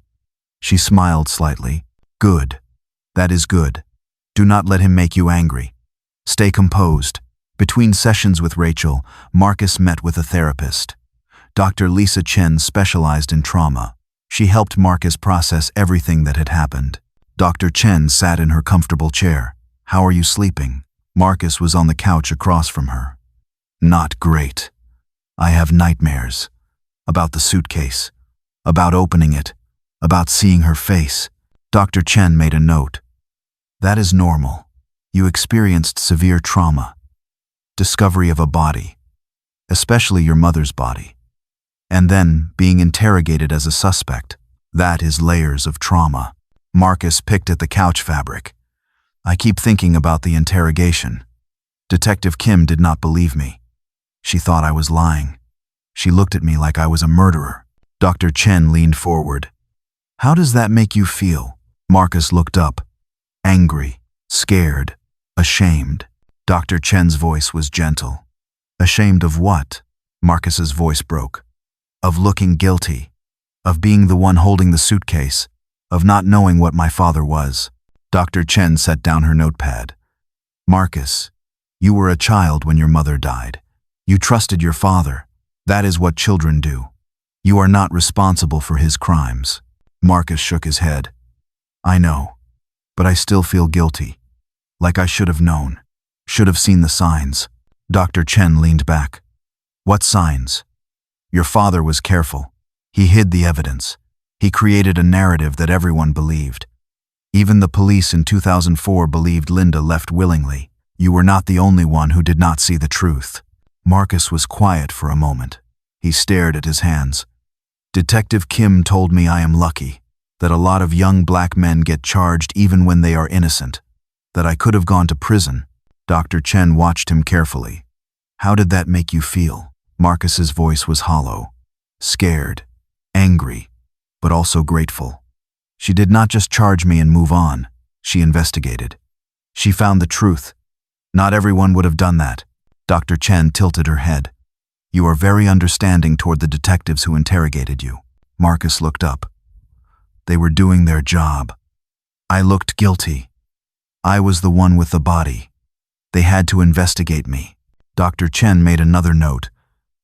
She smiled slightly. Good. That is good. Do not let him make you angry. Stay composed. Between sessions with Rachel, Marcus met with a therapist. Dr. Lisa Chen specialized in trauma. She helped Marcus process everything that had happened. Dr. Chen sat in her comfortable chair. How are you sleeping? Marcus was on the couch across from her. Not great. I have nightmares. About the suitcase. About opening it. About seeing her face. Dr. Chen made a note. That is normal. You experienced severe trauma. Discovery of a body. Especially your mother's body. And then being interrogated as a suspect. That is layers of trauma. Marcus picked at the couch fabric. I keep thinking about the interrogation. Detective Kim did not believe me. She thought I was lying. She looked at me like I was a murderer. Dr. Chen leaned forward. How does that make you feel? Marcus looked up. Angry, scared, ashamed. Dr. Chen's voice was gentle. Ashamed of what? Marcus's voice broke. Of looking guilty. Of being the one holding the suitcase. Of not knowing what my father was. Dr. Chen set down her notepad. Marcus, you were a child when your mother died. You trusted your father. That is what children do. You are not responsible for his crimes. Marcus shook his head. I know, but I still feel guilty. Like I should have known. Should have seen the signs. Dr. Chen leaned back. What signs? Your father was careful. He hid the evidence. He created a narrative that everyone believed. Even the police in 2004 believed Linda left willingly. You were not the only one who did not see the truth. Marcus was quiet for a moment. He stared at his hands. Detective Kim told me I am lucky, that a lot of young black men get charged even when they are innocent, that I could have gone to prison. Dr. Chen watched him carefully. How did that make you feel? Marcus's voice was hollow, scared, angry, but also grateful. She did not just charge me and move on. She investigated. She found the truth. Not everyone would have done that. Dr. Chen tilted her head. You are very understanding toward the detectives who interrogated you. Marcus looked up. They were doing their job. I looked guilty. I was the one with the body. They had to investigate me. Dr. Chen made another note,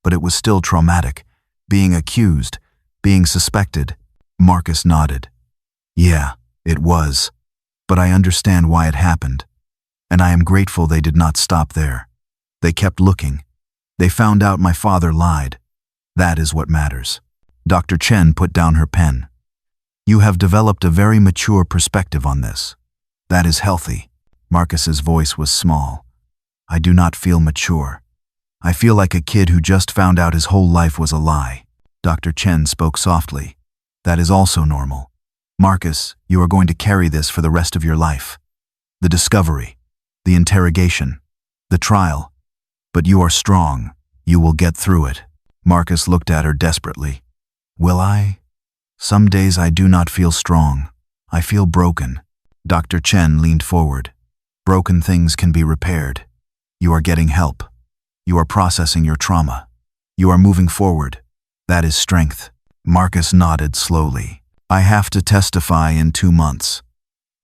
but it was still traumatic. Being accused, being suspected. Marcus nodded. Yeah, it was. But I understand why it happened. And I am grateful they did not stop there. They kept looking. They found out my father lied. That is what matters. Dr. Chen put down her pen. You have developed a very mature perspective on this. That is healthy. Marcus's voice was small. I do not feel mature. I feel like a kid who just found out his whole life was a lie. Dr. Chen spoke softly. That is also normal. Marcus, you are going to carry this for the rest of your life. The discovery, the interrogation, the trial. But you are strong. You will get through it. Marcus looked at her desperately. Will I? Some days I do not feel strong. I feel broken. Dr. Chen leaned forward. Broken things can be repaired. You are getting help. You are processing your trauma. You are moving forward. That is strength. Marcus nodded slowly. I have to testify in 2 months.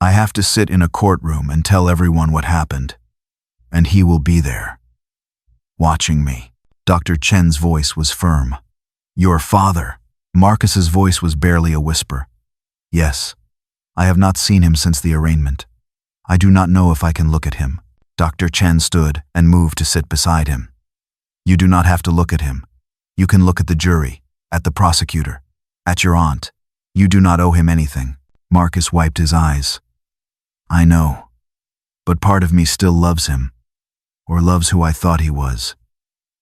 I have to sit in a courtroom and tell everyone what happened. And he will be there, watching me. Dr. Chen's voice was firm. Your father. Marcus's voice was barely a whisper. Yes. I have not seen him since the arraignment. I do not know if I can look at him. Dr. Chen stood and moved to sit beside him. You do not have to look at him. You can look at the jury, at the prosecutor, at your aunt. You do not owe him anything. Marcus wiped his eyes. I know, but part of me still loves him, or loves who I thought he was.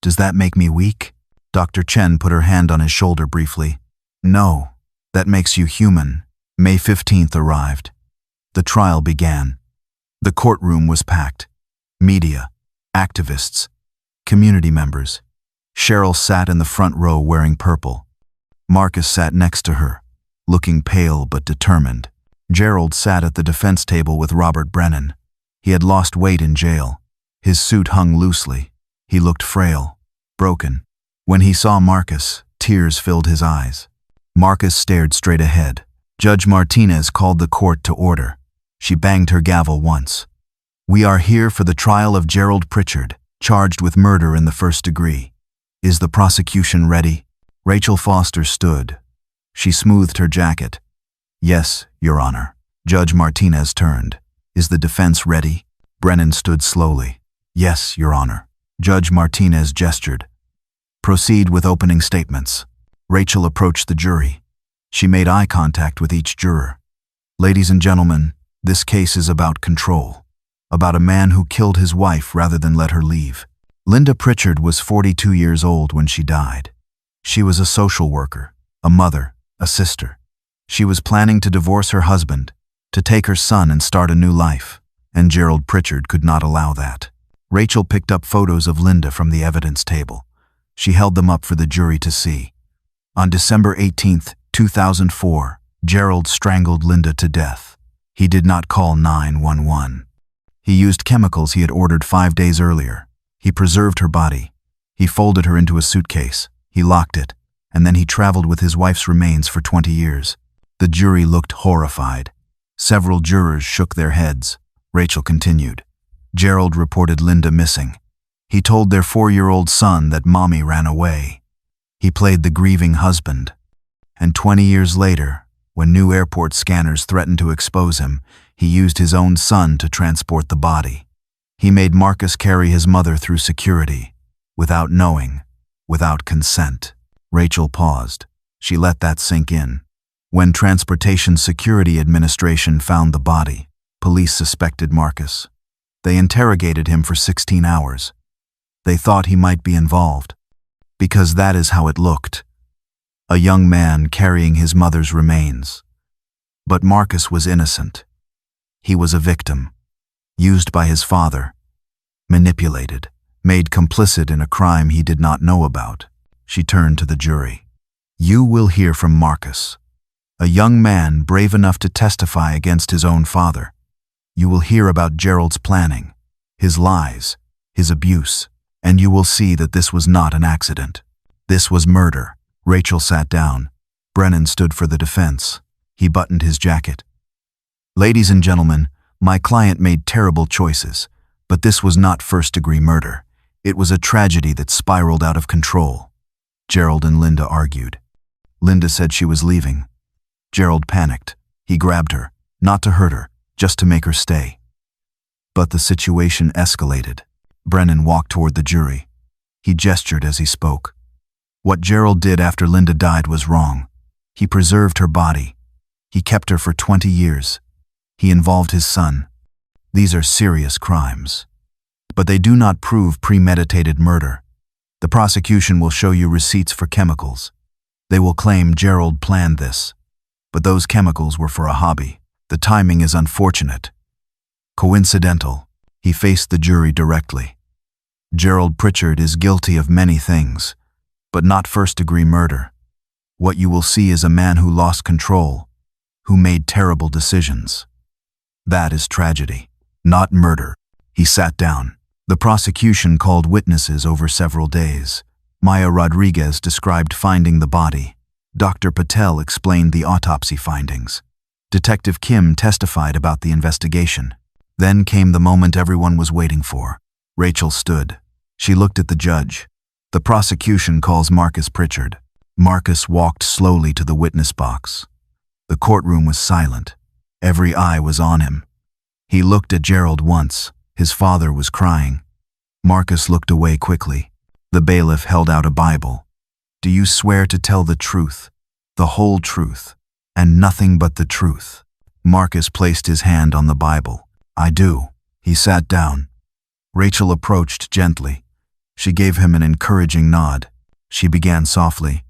Does that make me weak? Dr. Chen put her hand on his shoulder briefly. No, that makes you human. May 15th arrived. The trial began. The courtroom was packed. Media, activists, community members. Cheryl sat in the front row wearing purple. Marcus sat next to her, looking pale but determined. Gerald sat at the defense table with Robert Brennan. He had lost weight in jail. His suit hung loosely. He looked frail, broken. When he saw Marcus, tears filled his eyes. Marcus stared straight ahead. Judge Martinez called the court to order. She banged her gavel once. We are here for the trial of Gerald Pritchard, charged with murder in the 1st degree. Is the prosecution ready? Rachel Foster stood. She smoothed her jacket. Yes, Your Honor. Judge Martinez turned. Is the defense ready? Brennan stood slowly. Yes, Your Honor. Judge Martinez gestured. Proceed with opening statements. Rachel approached the jury. She made eye contact with each juror. Ladies and gentlemen, this case is about control. About a man who killed his wife rather than let her leave. Linda Pritchard was 42 years old when she died. She was a social worker, a mother, a sister. She was planning to divorce her husband, to take her son and start a new life, and Gerald Pritchard could not allow that. Rachel picked up photos of Linda from the evidence table. She held them up for the jury to see. On December 18, 2004, Gerald strangled Linda to death. He did not call 911. He used chemicals he had ordered 5 days earlier. He preserved her body. He folded her into a suitcase. He locked it, and then he traveled with his wife's remains for 20 years. The jury looked horrified. Several jurors shook their heads. Rachel continued. Gerald reported Linda missing. He told their 4-year-old son that mommy ran away. He played the grieving husband. And 20 years later, when new airport scanners threatened to expose him, he used his own son to transport the body. He made Marcus carry his mother through security, without knowing, without consent. Rachel paused. She let that sink in. When Transportation Security Administration found the body, police suspected Marcus. They interrogated him for 16 hours. They thought he might be involved, because that is how it looked. A young man carrying his mother's remains. But Marcus was innocent. He was a victim, used by his father, manipulated, made complicit in a crime he did not know about. She turned to the jury. You will hear from Marcus, a young man brave enough to testify against his own father. You will hear about Gerald's planning, his lies, his abuse, and you will see that this was not an accident. This was murder. Rachel sat down. Brennan stood for the defense. He buttoned his jacket. Ladies and gentlemen, my client made terrible choices, but this was not first-degree murder. It was a tragedy that spiraled out of control. Gerald and Linda argued. Linda said she was leaving. Gerald panicked. He grabbed her, not to hurt her, just to make her stay. But the situation escalated. Brennan walked toward the jury. He gestured as he spoke. What Gerald did after Linda died was wrong. He preserved her body. He kept her for 20 years. He involved his son. These are serious crimes. But they do not prove premeditated murder. The prosecution will show you receipts for chemicals. They will claim Gerald planned this. But those chemicals were for a hobby. The timing is unfortunate. Coincidental. He faced the jury directly. Gerald Pritchard is guilty of many things, but not first-degree murder. What you will see is a man who lost control, who made terrible decisions. That is tragedy, not murder. He sat down. The prosecution called witnesses over several days. Maya Rodriguez described finding the body. Dr. Patel explained the autopsy findings. Detective Kim testified about the investigation. Then came the moment everyone was waiting for. Rachel stood. She looked at the judge. The prosecution calls Marcus Pritchard. Marcus walked slowly to the witness box. The courtroom was silent. Every eye was on him. He looked at Gerald once. His father was crying. Marcus looked away quickly. The bailiff held out a Bible. "Do you swear to tell the truth, the whole truth, and nothing but the truth?" Marcus placed his hand on the Bible. "I do." He sat down. Rachel approached gently. She gave him an encouraging nod. She began softly.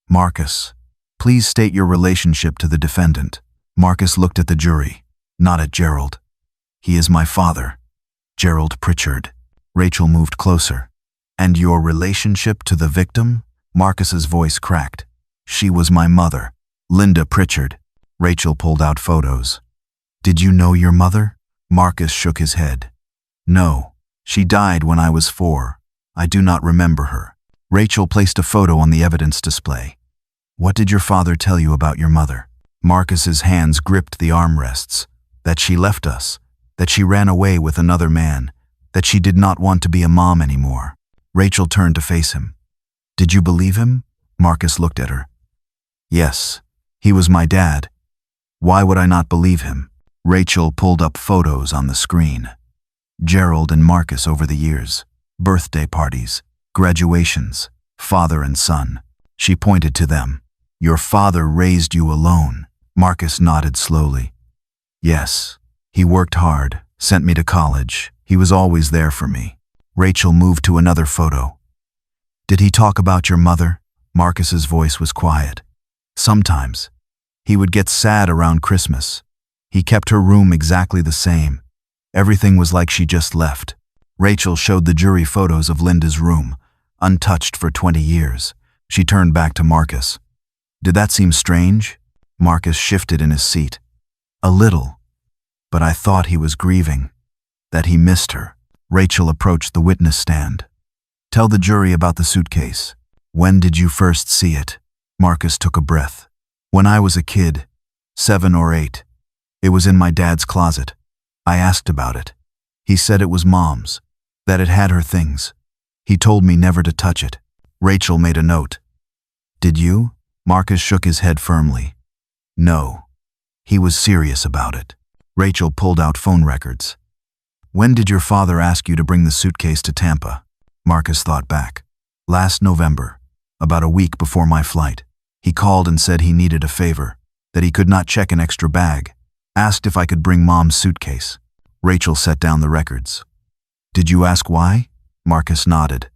"Marcus, please state your relationship to the defendant." Marcus looked at the jury, not at Gerald. "He is my father, Gerald Pritchard." Rachel moved closer. "And your relationship to the victim?" Marcus's voice cracked. "She was my mother, Linda Pritchard." Rachel pulled out photos. "Did you know your mother?" Marcus shook his head. "No, she died when I was 4. I do not remember her." Rachel placed a photo on the evidence display. "What did your father tell you about your mother?" Marcus's hands gripped the armrests. "That she left us, that she ran away with another man, that she did not want to be a mom anymore." Rachel turned to face him. "Did you believe him?" Marcus looked at her. "Yes, he was my dad. Why would I not believe him?" Rachel pulled up photos on the screen. Gerald and Marcus over the years, birthday parties, graduations, father and son. She pointed to them. "Your father raised you alone." Marcus nodded slowly. "Yes, he worked hard, sent me to college. He was always there for me." Rachel moved to another photo. "Did he talk about your mother?" Marcus's voice was quiet. "Sometimes. He would get sad around Christmas. He kept her room exactly the same. Everything was like she just left." Rachel showed the jury photos of Linda's room, untouched for 20 years. She turned back to Marcus. "Did that seem strange?" Marcus shifted in his seat. "A little. But I thought he was grieving, that he missed her." Rachel approached the witness stand. "Tell the jury about the suitcase. When did you first see it?" Marcus took a breath. "When I was a kid, 7 or 8. It was in my dad's closet. I asked about it. He said it was Mom's, that it had her things. He told me never to touch it." Rachel made a note. "Did you?" Marcus shook his head firmly. "No. He was serious about it." Rachel pulled out phone records. "When did your father ask you to bring the suitcase to Tampa?" Marcus thought back. "Last November, about a week before my flight. He called and said he needed a favor, that he could not check an extra bag. Asked if I could bring Mom's suitcase." Rachel set down the records. "Did you ask why?" Marcus nodded.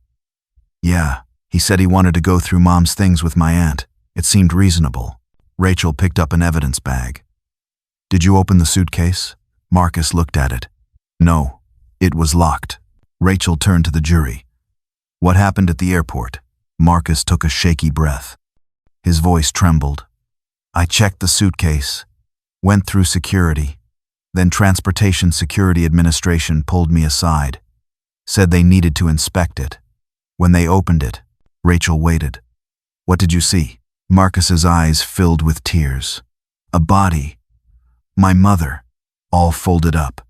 "Yeah, he said he wanted to go through Mom's things with my aunt. It seemed reasonable." Rachel picked up an evidence bag. "Did you open the suitcase?" Marcus looked at it. "No, it was locked." Rachel turned to the jury. "What happened at the airport?" Marcus took a shaky breath. His voice trembled. "I checked the suitcase, went through security. Then Transportation Security Administration pulled me aside, said they needed to inspect it. When they opened it," Rachel waited. "What did you see?" Marcus's eyes filled with tears. "A body. My mother, all folded up.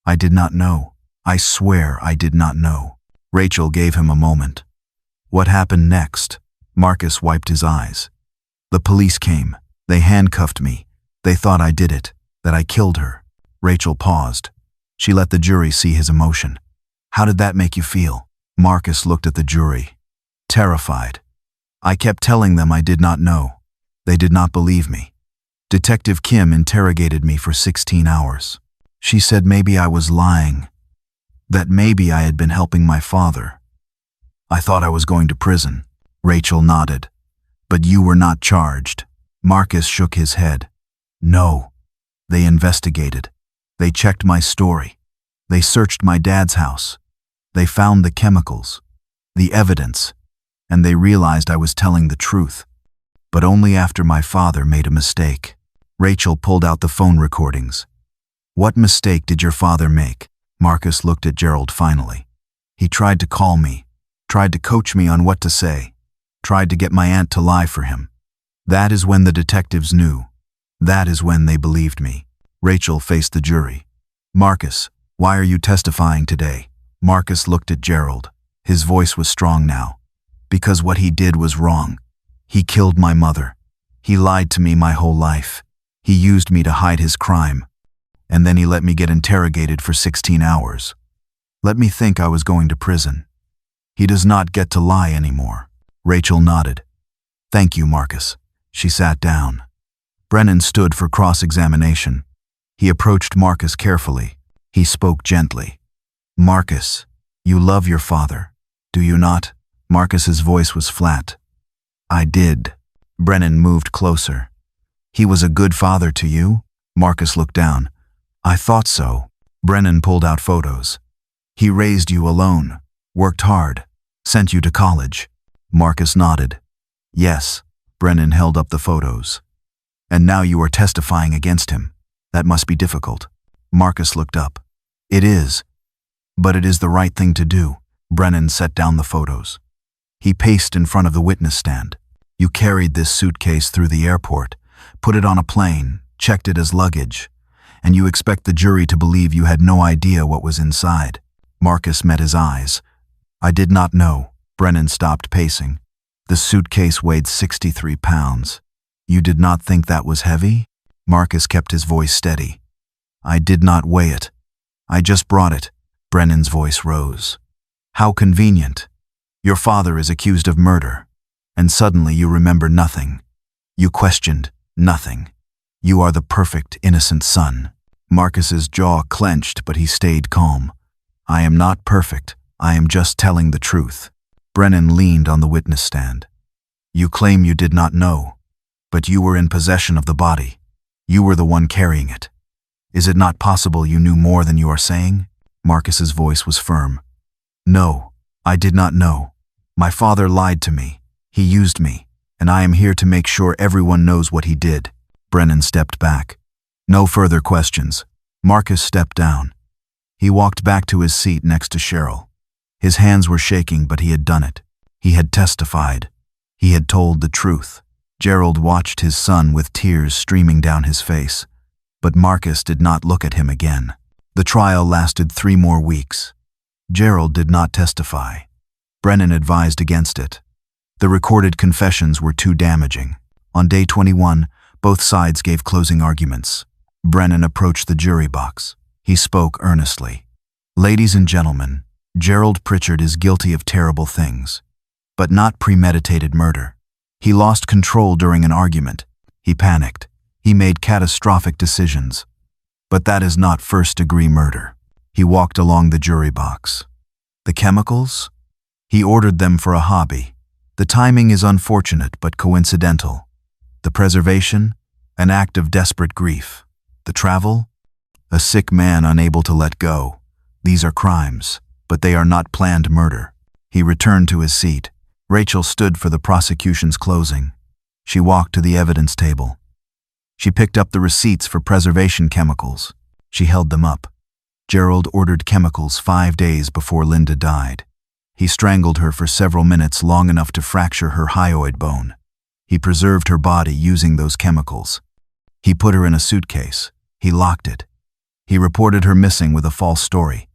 I did not know. I swear I did not know." Rachel gave him a moment. "What happened next?" Marcus wiped his eyes. "The police came. They handcuffed me. They thought I did it, that I killed her." Rachel paused. She let the jury see his emotion. "How did that make you feel?" Marcus looked at the jury. "Terrified. I kept telling them I did not know. They did not believe me. Detective Kim interrogated me for 16 hours. She said maybe I was lying, that maybe I had been helping my father. I thought I was going to prison." Rachel nodded. "But you were not charged." Marcus shook his head. "No. They investigated. They checked my story. They searched my dad's house. They found the chemicals, the evidence. and they realized I was telling the truth, but only after my father made a mistake. Rachel pulled out the phone recordings. What mistake did your father make? Marcus looked at Gerald finally. He tried to call me, tried to coach me on what to say, tried to get my aunt to lie for him. That is when the detectives knew. That is when they believed me. Rachel faced the jury. Marcus, why are you testifying today? Marcus looked at Gerald. His voice was strong now. Because what he did was wrong. He killed my mother. He lied to me my whole life. He used me to hide his crime. And then he let me get interrogated for 16 hours. Let me think I was going to prison. He does not get to lie anymore. Rachel nodded. Thank you, Marcus. She sat down. Brennan stood for cross-examination. He approached Marcus carefully. He spoke gently. Marcus, you love your father, do you not? Marcus's voice was flat. I did. Brennan moved closer. He was a good father to you? Marcus looked down. I thought so. Brennan pulled out photos. He raised you alone, worked hard, sent you to college. Marcus nodded. Yes. Brennan held up the photos. And now you are testifying against him. That must be difficult. Marcus looked up. It is. But it is the right thing to do. Brennan set down the photos. He paced in front of the witness stand. You carried this suitcase through the airport, put it on a plane, checked it as luggage, and you expect the jury to believe you had no idea what was inside. Marcus met his eyes. I did not know. Brennan stopped pacing. The suitcase weighed 63 pounds. You did not think that was heavy? Marcus kept his voice steady. I did not weigh it. I just brought it. Brennan's voice rose. How convenient. Your father is accused of murder, and suddenly you remember nothing. You questioned nothing. You are the perfect, innocent son. Marcus's jaw clenched, but he stayed calm. I am not perfect. I am just telling the truth. Brennan leaned on the witness stand. You claim you did not know, but you were in possession of the body. You were the one carrying it. Is it not possible you knew more than you are saying? Marcus's voice was firm. No, I did not know. My father lied to me. He used me, and I am here to make sure everyone knows what he did. Brennan stepped back. No further questions. Marcus stepped down. He walked back to his seat next to Cheryl. His hands were shaking, but he had done it. He had testified. He had told the truth. Gerald watched his son with tears streaming down his face, but Marcus did not look at him again. The trial lasted 3 more weeks. Gerald did not testify. Brennan advised against it. The recorded confessions were too damaging. On day 21, both sides gave closing arguments. Brennan approached the jury box. He spoke earnestly. Ladies and gentlemen, Gerald Pritchard is guilty of terrible things, but not premeditated murder. He lost control during an argument. He panicked. He made catastrophic decisions. But that is not first-degree murder. He walked along the jury box. The chemicals? He ordered them for a hobby. The timing is unfortunate but coincidental. The preservation? An act of desperate grief. The travel? A sick man unable to let go. These are crimes, but they are not planned murder. He returned to his seat. Rachel stood for the prosecution's closing. She walked to the evidence table. She picked up the receipts for preservation chemicals. She held them up. Gerald ordered chemicals 5 days before Linda died. He strangled her for several minutes, long enough to fracture her hyoid bone. He preserved her body using those chemicals. He put her in a suitcase. He locked it. He reported her missing with a false story.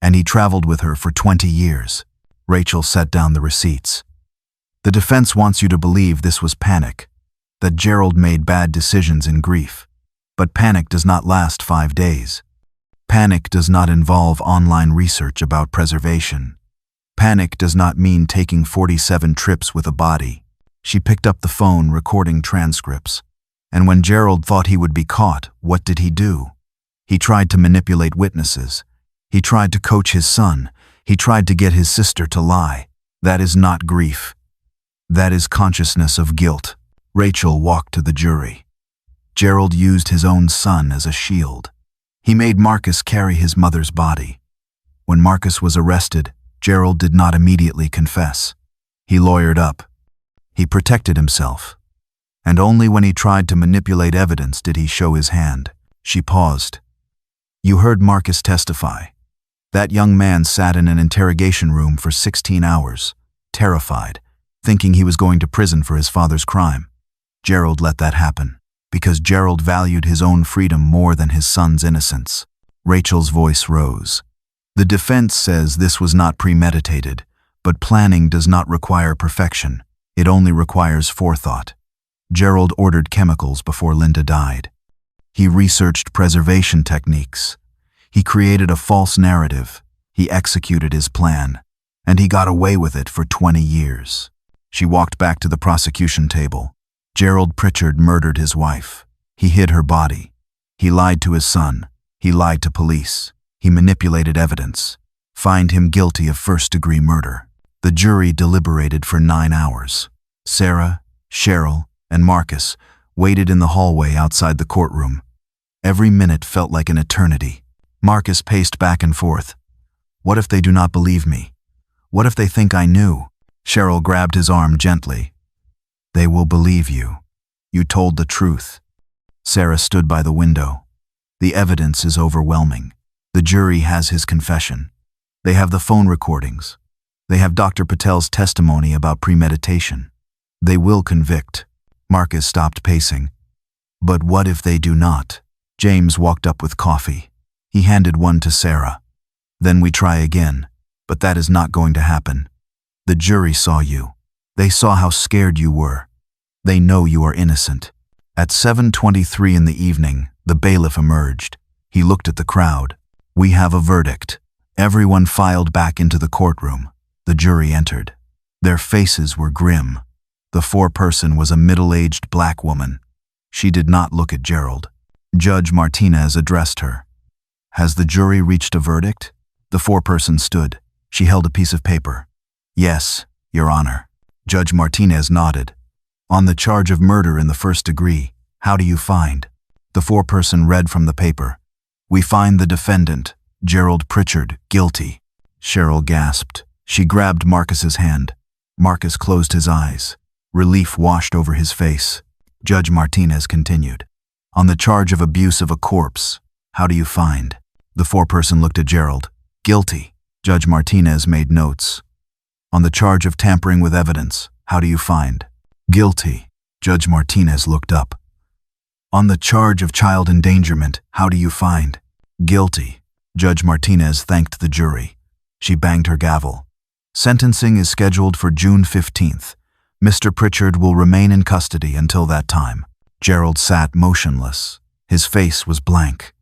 And he traveled with her for 20 years. Rachel set down the receipts. The defense wants you to believe this was panic, that Gerald made bad decisions in grief. But panic does not last 5 days. Panic does not involve online research about preservation. Panic does not mean taking 47 trips with a body. She picked up the phone, recording transcripts. And when Gerald thought he would be caught, what did he do? He tried to manipulate witnesses. He tried to coach his son. He tried to get his sister to lie. That is not grief. That is consciousness of guilt. Rachel walked to the jury. Gerald used his own son as a shield. He made Marcus carry his mother's body. When Marcus was arrested, Gerald did not immediately confess. He lawyered up. He protected himself. And only when he tried to manipulate evidence did he show his hand. She paused. You heard Marcus testify. That young man sat in an interrogation room for 16 hours, terrified, thinking he was going to prison for his father's crime. Gerald let that happen, because Gerald valued his own freedom more than his son's innocence. Rachel's voice rose. The defense says this was not premeditated, but planning does not require perfection. It only requires forethought. Gerald ordered chemicals before Linda died. He researched preservation techniques. He created a false narrative. He executed his plan. And he got away with it for 20 years. She walked back to the prosecution table. Gerald Pritchard murdered his wife. He hid her body. He lied to his son. He lied to police. He manipulated evidence. Find him guilty of first-degree murder. The jury deliberated for 9 hours. Sarah, Cheryl, and Marcus waited in the hallway outside the courtroom. Every minute felt like an eternity. Marcus paced back and forth. What if they do not believe me? What if they think I knew? Cheryl grabbed his arm gently. They will believe you. You told the truth. Sarah stood by the window. The evidence is overwhelming. The jury has his confession. They have the phone recordings. They have Dr. Patel's testimony about premeditation. They will convict. Marcus stopped pacing. But what if they do not? James walked up with coffee. He handed one to Sarah. Then we try again, but that is not going to happen. The jury saw you. They saw how scared you were. They know you are innocent. At 7:23 in the evening, the bailiff emerged. He looked at the crowd. We have a verdict. Everyone filed back into the courtroom. The jury entered. Their faces were grim. The foreperson was a middle-aged black woman. She did not look at Gerald. Judge Martinez addressed her. Has the jury reached a verdict? The foreperson stood. She held a piece of paper. Yes, Your Honor. Judge Martinez nodded. On the charge of murder in the first degree, how do you find? The foreperson read from the paper. We find the defendant, Gerald Pritchard, guilty. Cheryl gasped. She grabbed Marcus's hand. Marcus closed his eyes. Relief washed over his face. Judge Martinez continued. On the charge of abuse of a corpse, how do you find? The foreperson looked at Gerald. Guilty. Judge Martinez made notes. On the charge of tampering with evidence, how do you find? Guilty. Judge Martinez looked up. On the charge of child endangerment, how do you find? Guilty. Judge Martinez thanked the jury. She banged her gavel. Sentencing is scheduled for June 15th. Mr. Pritchard will remain in custody until that time. Gerald sat motionless. His face was blank.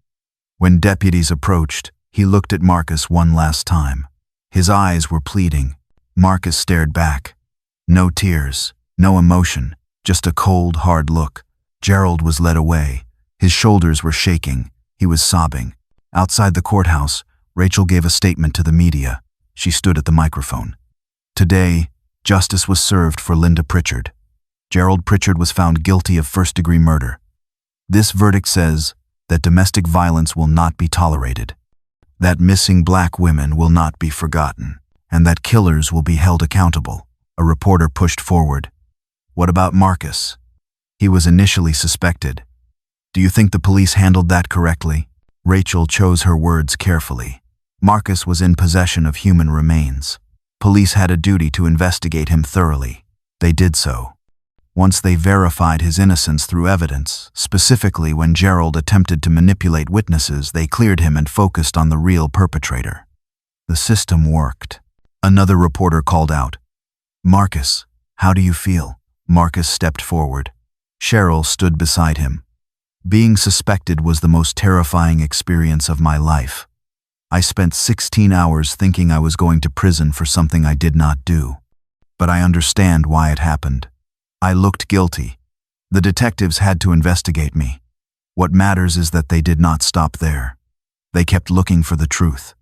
When deputies approached, he looked at Marcus one last time. His eyes were pleading. Marcus stared back. No tears, no emotion, just a cold, hard look. Gerald was led away. His shoulders were shaking. He was sobbing. Outside the courthouse, Rachel gave a statement to the media. She stood at the microphone. Today, justice was served for Linda Pritchard. Gerald Pritchard was found guilty of first-degree murder. This verdict says that domestic violence will not be tolerated, that missing black women will not be forgotten, and that killers will be held accountable. A reporter pushed forward. What about Marcus? He was initially suspected. Do you think the police handled that correctly? Rachel chose her words carefully. Marcus was in possession of human remains. Police had a duty to investigate him thoroughly. They did so. Once they verified his innocence through evidence, specifically when Gerald attempted to manipulate witnesses, they cleared him and focused on the real perpetrator. The system worked. Another reporter called out, Marcus, how do you feel? Marcus stepped forward. Cheryl stood beside him. Being suspected was the most terrifying experience of my life. I spent 16 hours thinking I was going to prison for something I did not do. But I understand why it happened. I looked guilty. The detectives had to investigate me. What matters is that they did not stop there. They kept looking for the truth,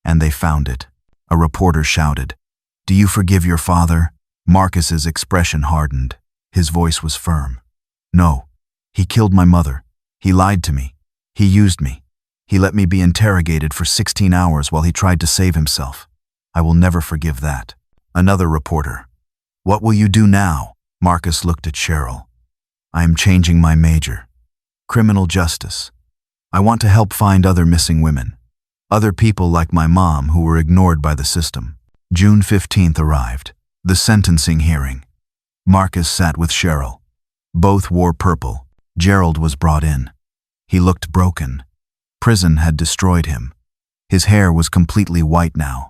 and they found it. A reporter shouted, Do you forgive your father? Marcus's expression hardened. His voice was firm. No, he killed my mother. He lied to me. He used me. He let me be interrogated for 16 hours while he tried to save himself. I will never forgive that. Another reporter. What will you do now? Marcus looked at Cheryl. I am changing my major. Criminal justice. I want to help find other missing women. Other people like my mom who were ignored by the system. June 15th arrived. The sentencing hearing. Marcus sat with Cheryl. Both wore purple. Gerald was brought in. He looked broken. Prison had destroyed him. His hair was completely white now.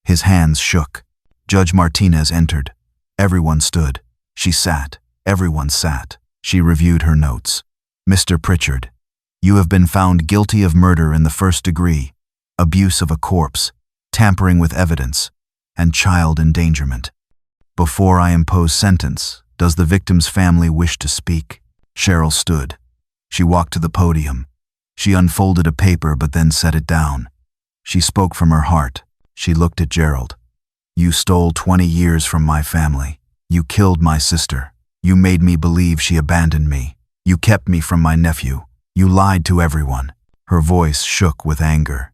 His hands shook. Judge Martinez entered. Everyone stood. She sat. Everyone sat. She reviewed her notes. Mr. Pritchard, you have been found guilty of murder in the first degree, abuse of a corpse, tampering with evidence, and child endangerment. Before I impose sentence, does the victim's family wish to speak? Cheryl stood. She walked to the podium. She unfolded a paper but then set it down. She spoke from her heart. She looked at Gerald. You stole 20 years from my family. You killed my sister. You made me believe she abandoned me. You kept me from my nephew. You lied to everyone. Her voice shook with anger.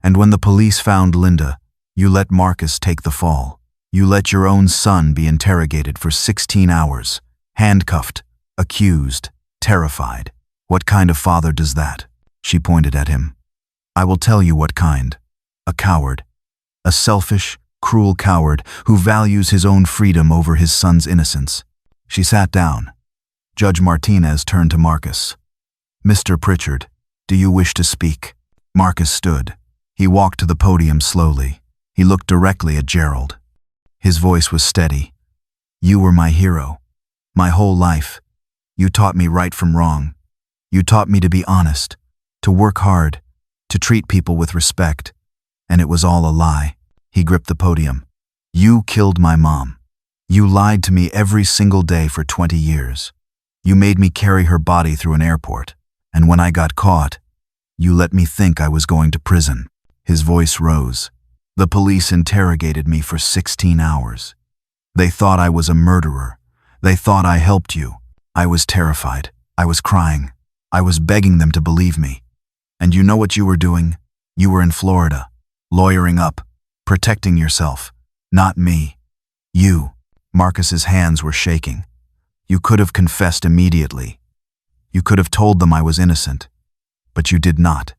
And when the police found Linda, you let Marcus take the fall. You let your own son be interrogated for 16 hours, handcuffed, accused, terrified. What kind of father does that? She pointed at him. I will tell you what kind. A coward. A selfish, cruel coward who values his own freedom over his son's innocence. She sat down. Judge Martinez turned to Marcus. Mr. Pritchard, do you wish to speak? Marcus stood. He walked to the podium slowly. He looked directly at Gerald. His voice was steady. You were my hero. My whole life. You taught me right from wrong. You taught me to be honest, to work hard, to treat people with respect. And it was all a lie. He gripped the podium. You killed my mom. You lied to me every single day for 20 years. You made me carry her body through an airport. And when I got caught, you let me think I was going to prison. His voice rose. The police interrogated me for 16 hours. They thought I was a murderer. They thought I helped you. I was terrified. I was crying. I was begging them to believe me. And you know what you were doing? You were in Florida, lawyering up, protecting yourself. Not me. You. Marcus's hands were shaking. You could have confessed immediately. You could have told them I was innocent. But you did not.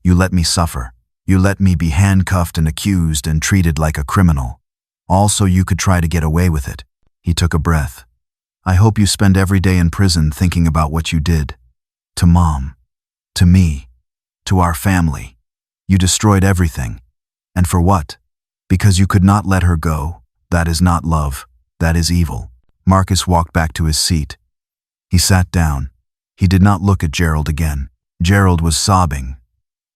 You let me suffer. You let me be handcuffed and accused and treated like a criminal. All so you could try to get away with it. He took a breath. I hope you spend every day in prison thinking about what you did. To Mom. To me. To our family. You destroyed everything. And for what? Because you could not let her go. That is not love. That is evil. Marcus walked back to his seat. He sat down. He did not look at Gerald again. Gerald was sobbing.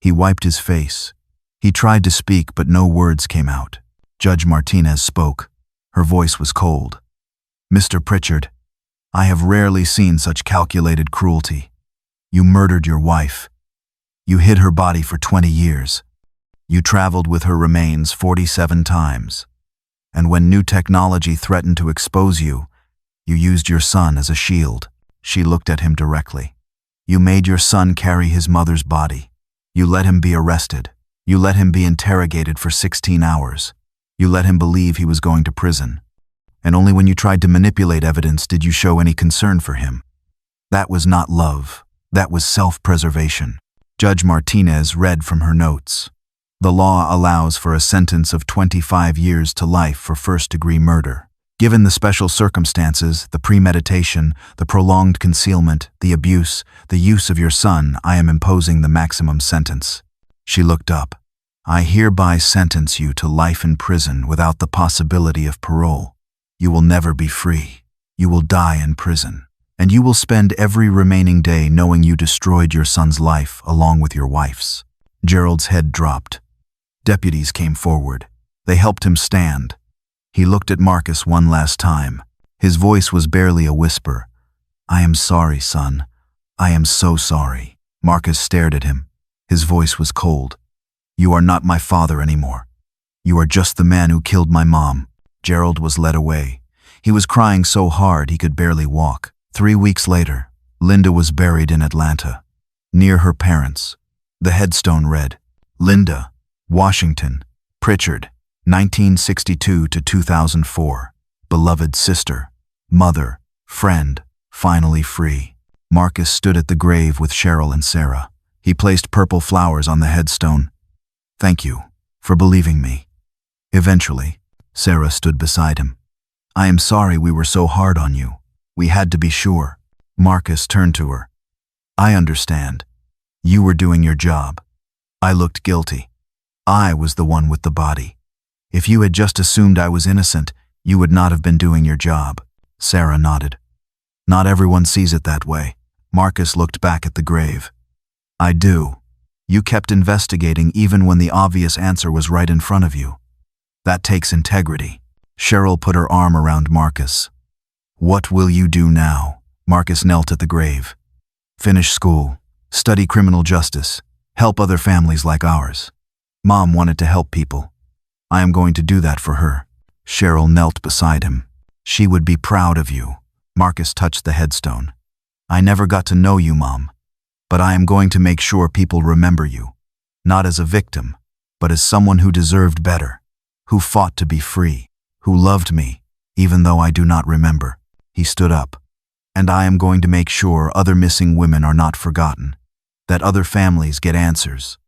He wiped his face. He tried to speak, but no words came out. Judge Martinez spoke. Her voice was cold. Mr. Pritchard, I have rarely seen such calculated cruelty. You murdered your wife. You hid her body for 20 years. You traveled with her remains 47 times. And when new technology threatened to expose you, you used your son as a shield. She looked at him directly. You made your son carry his mother's body. You let him be arrested. You let him be interrogated for 16 hours. You let him believe he was going to prison. And only when you tried to manipulate evidence did you show any concern for him. That was not love. That was self-preservation. Judge Martinez read from her notes. The law allows for a sentence of 25 years to life for first-degree murder. Given the special circumstances, the premeditation, the prolonged concealment, the abuse, the use of your son, I am imposing the maximum sentence. She looked up. I hereby sentence you to life in prison without the possibility of parole. You will never be free. You will die in prison. And you will spend every remaining day knowing you destroyed your son's life along with your wife's. Gerald's head dropped. Deputies came forward. They helped him stand. He looked at Marcus one last time. His voice was barely a whisper. I am sorry, son. I am so sorry. Marcus stared at him. His voice was cold. You are not my father anymore. You are just the man who killed my mom. Gerald was led away. He was crying so hard he could barely walk. 3 weeks later, Linda was buried in Atlanta, near her parents. The headstone read, Linda, Washington, Pritchard, 1962 to 2004. beloved sister, mother, friend, finally free. Marcus stood at the grave with Cheryl and Sarah. He placed purple flowers on the headstone. "Thank you for believing me." Eventually, Sarah stood beside him. "I am sorry we were so hard on you. We had to be sure." Marcus turned to her. "I understand. You were doing your job. I looked guilty. I was the one with the body. If you had just assumed I was innocent, you would not have been doing your job." Sarah nodded. "Not everyone sees it that way." Marcus looked back at the grave. "I do. You kept investigating even when the obvious answer was right in front of you. That takes integrity." Cheryl put her arm around Marcus. "What will you do now?" Marcus knelt at the grave. "Finish school, study criminal justice, help other families like ours. Mom wanted to help people. I am going to do that for her." Cheryl knelt beside him. "She would be proud of you." Marcus touched the headstone. "I never got to know you, Mom, but I am going to make sure people remember you, not as a victim, but as someone who deserved better, who fought to be free, who loved me, even though I do not remember." He stood up. "And I am going to make sure other missing women are not forgotten, that other families get answers.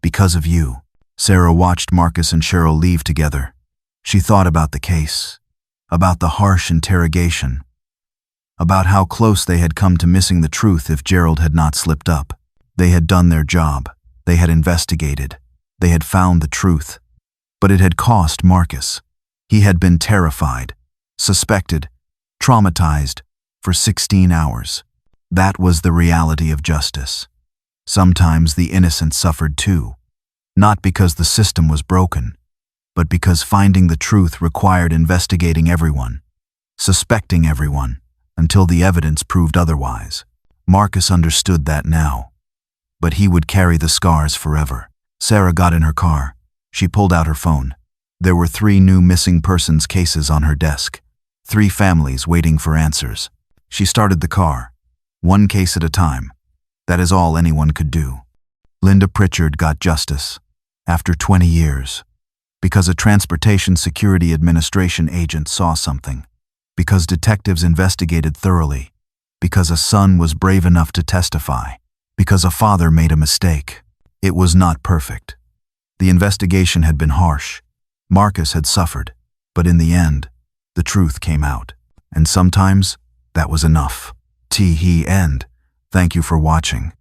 Because of you." Sarah watched Marcus and Cheryl leave together. She thought about the case, about the harsh interrogation, about how close they had come to missing the truth if Gerald had not slipped up. They had done their job. They had investigated. They had found the truth. But it had cost Marcus. He had been terrified, suspected, traumatized for 16 hours. That was the reality of justice. Sometimes the innocent suffered too, not because the system was broken, but because finding the truth required investigating everyone, suspecting everyone, until the evidence proved otherwise. Marcus understood that now, but he would carry the scars forever. Sarah got in her car. She pulled out her phone. There were 3 new missing persons cases on her desk, 3 families waiting for answers. She started the car, one case at a time. That is all anyone could do. Linda Pritchard got justice, after 20 years, because a Transportation Security Administration agent saw something, because detectives investigated thoroughly, because a son was brave enough to testify, because a father made a mistake. It was not perfect. The investigation had been harsh. Marcus had suffered, but in the end, the truth came out. And sometimes, that was enough. The end. Thank you for watching.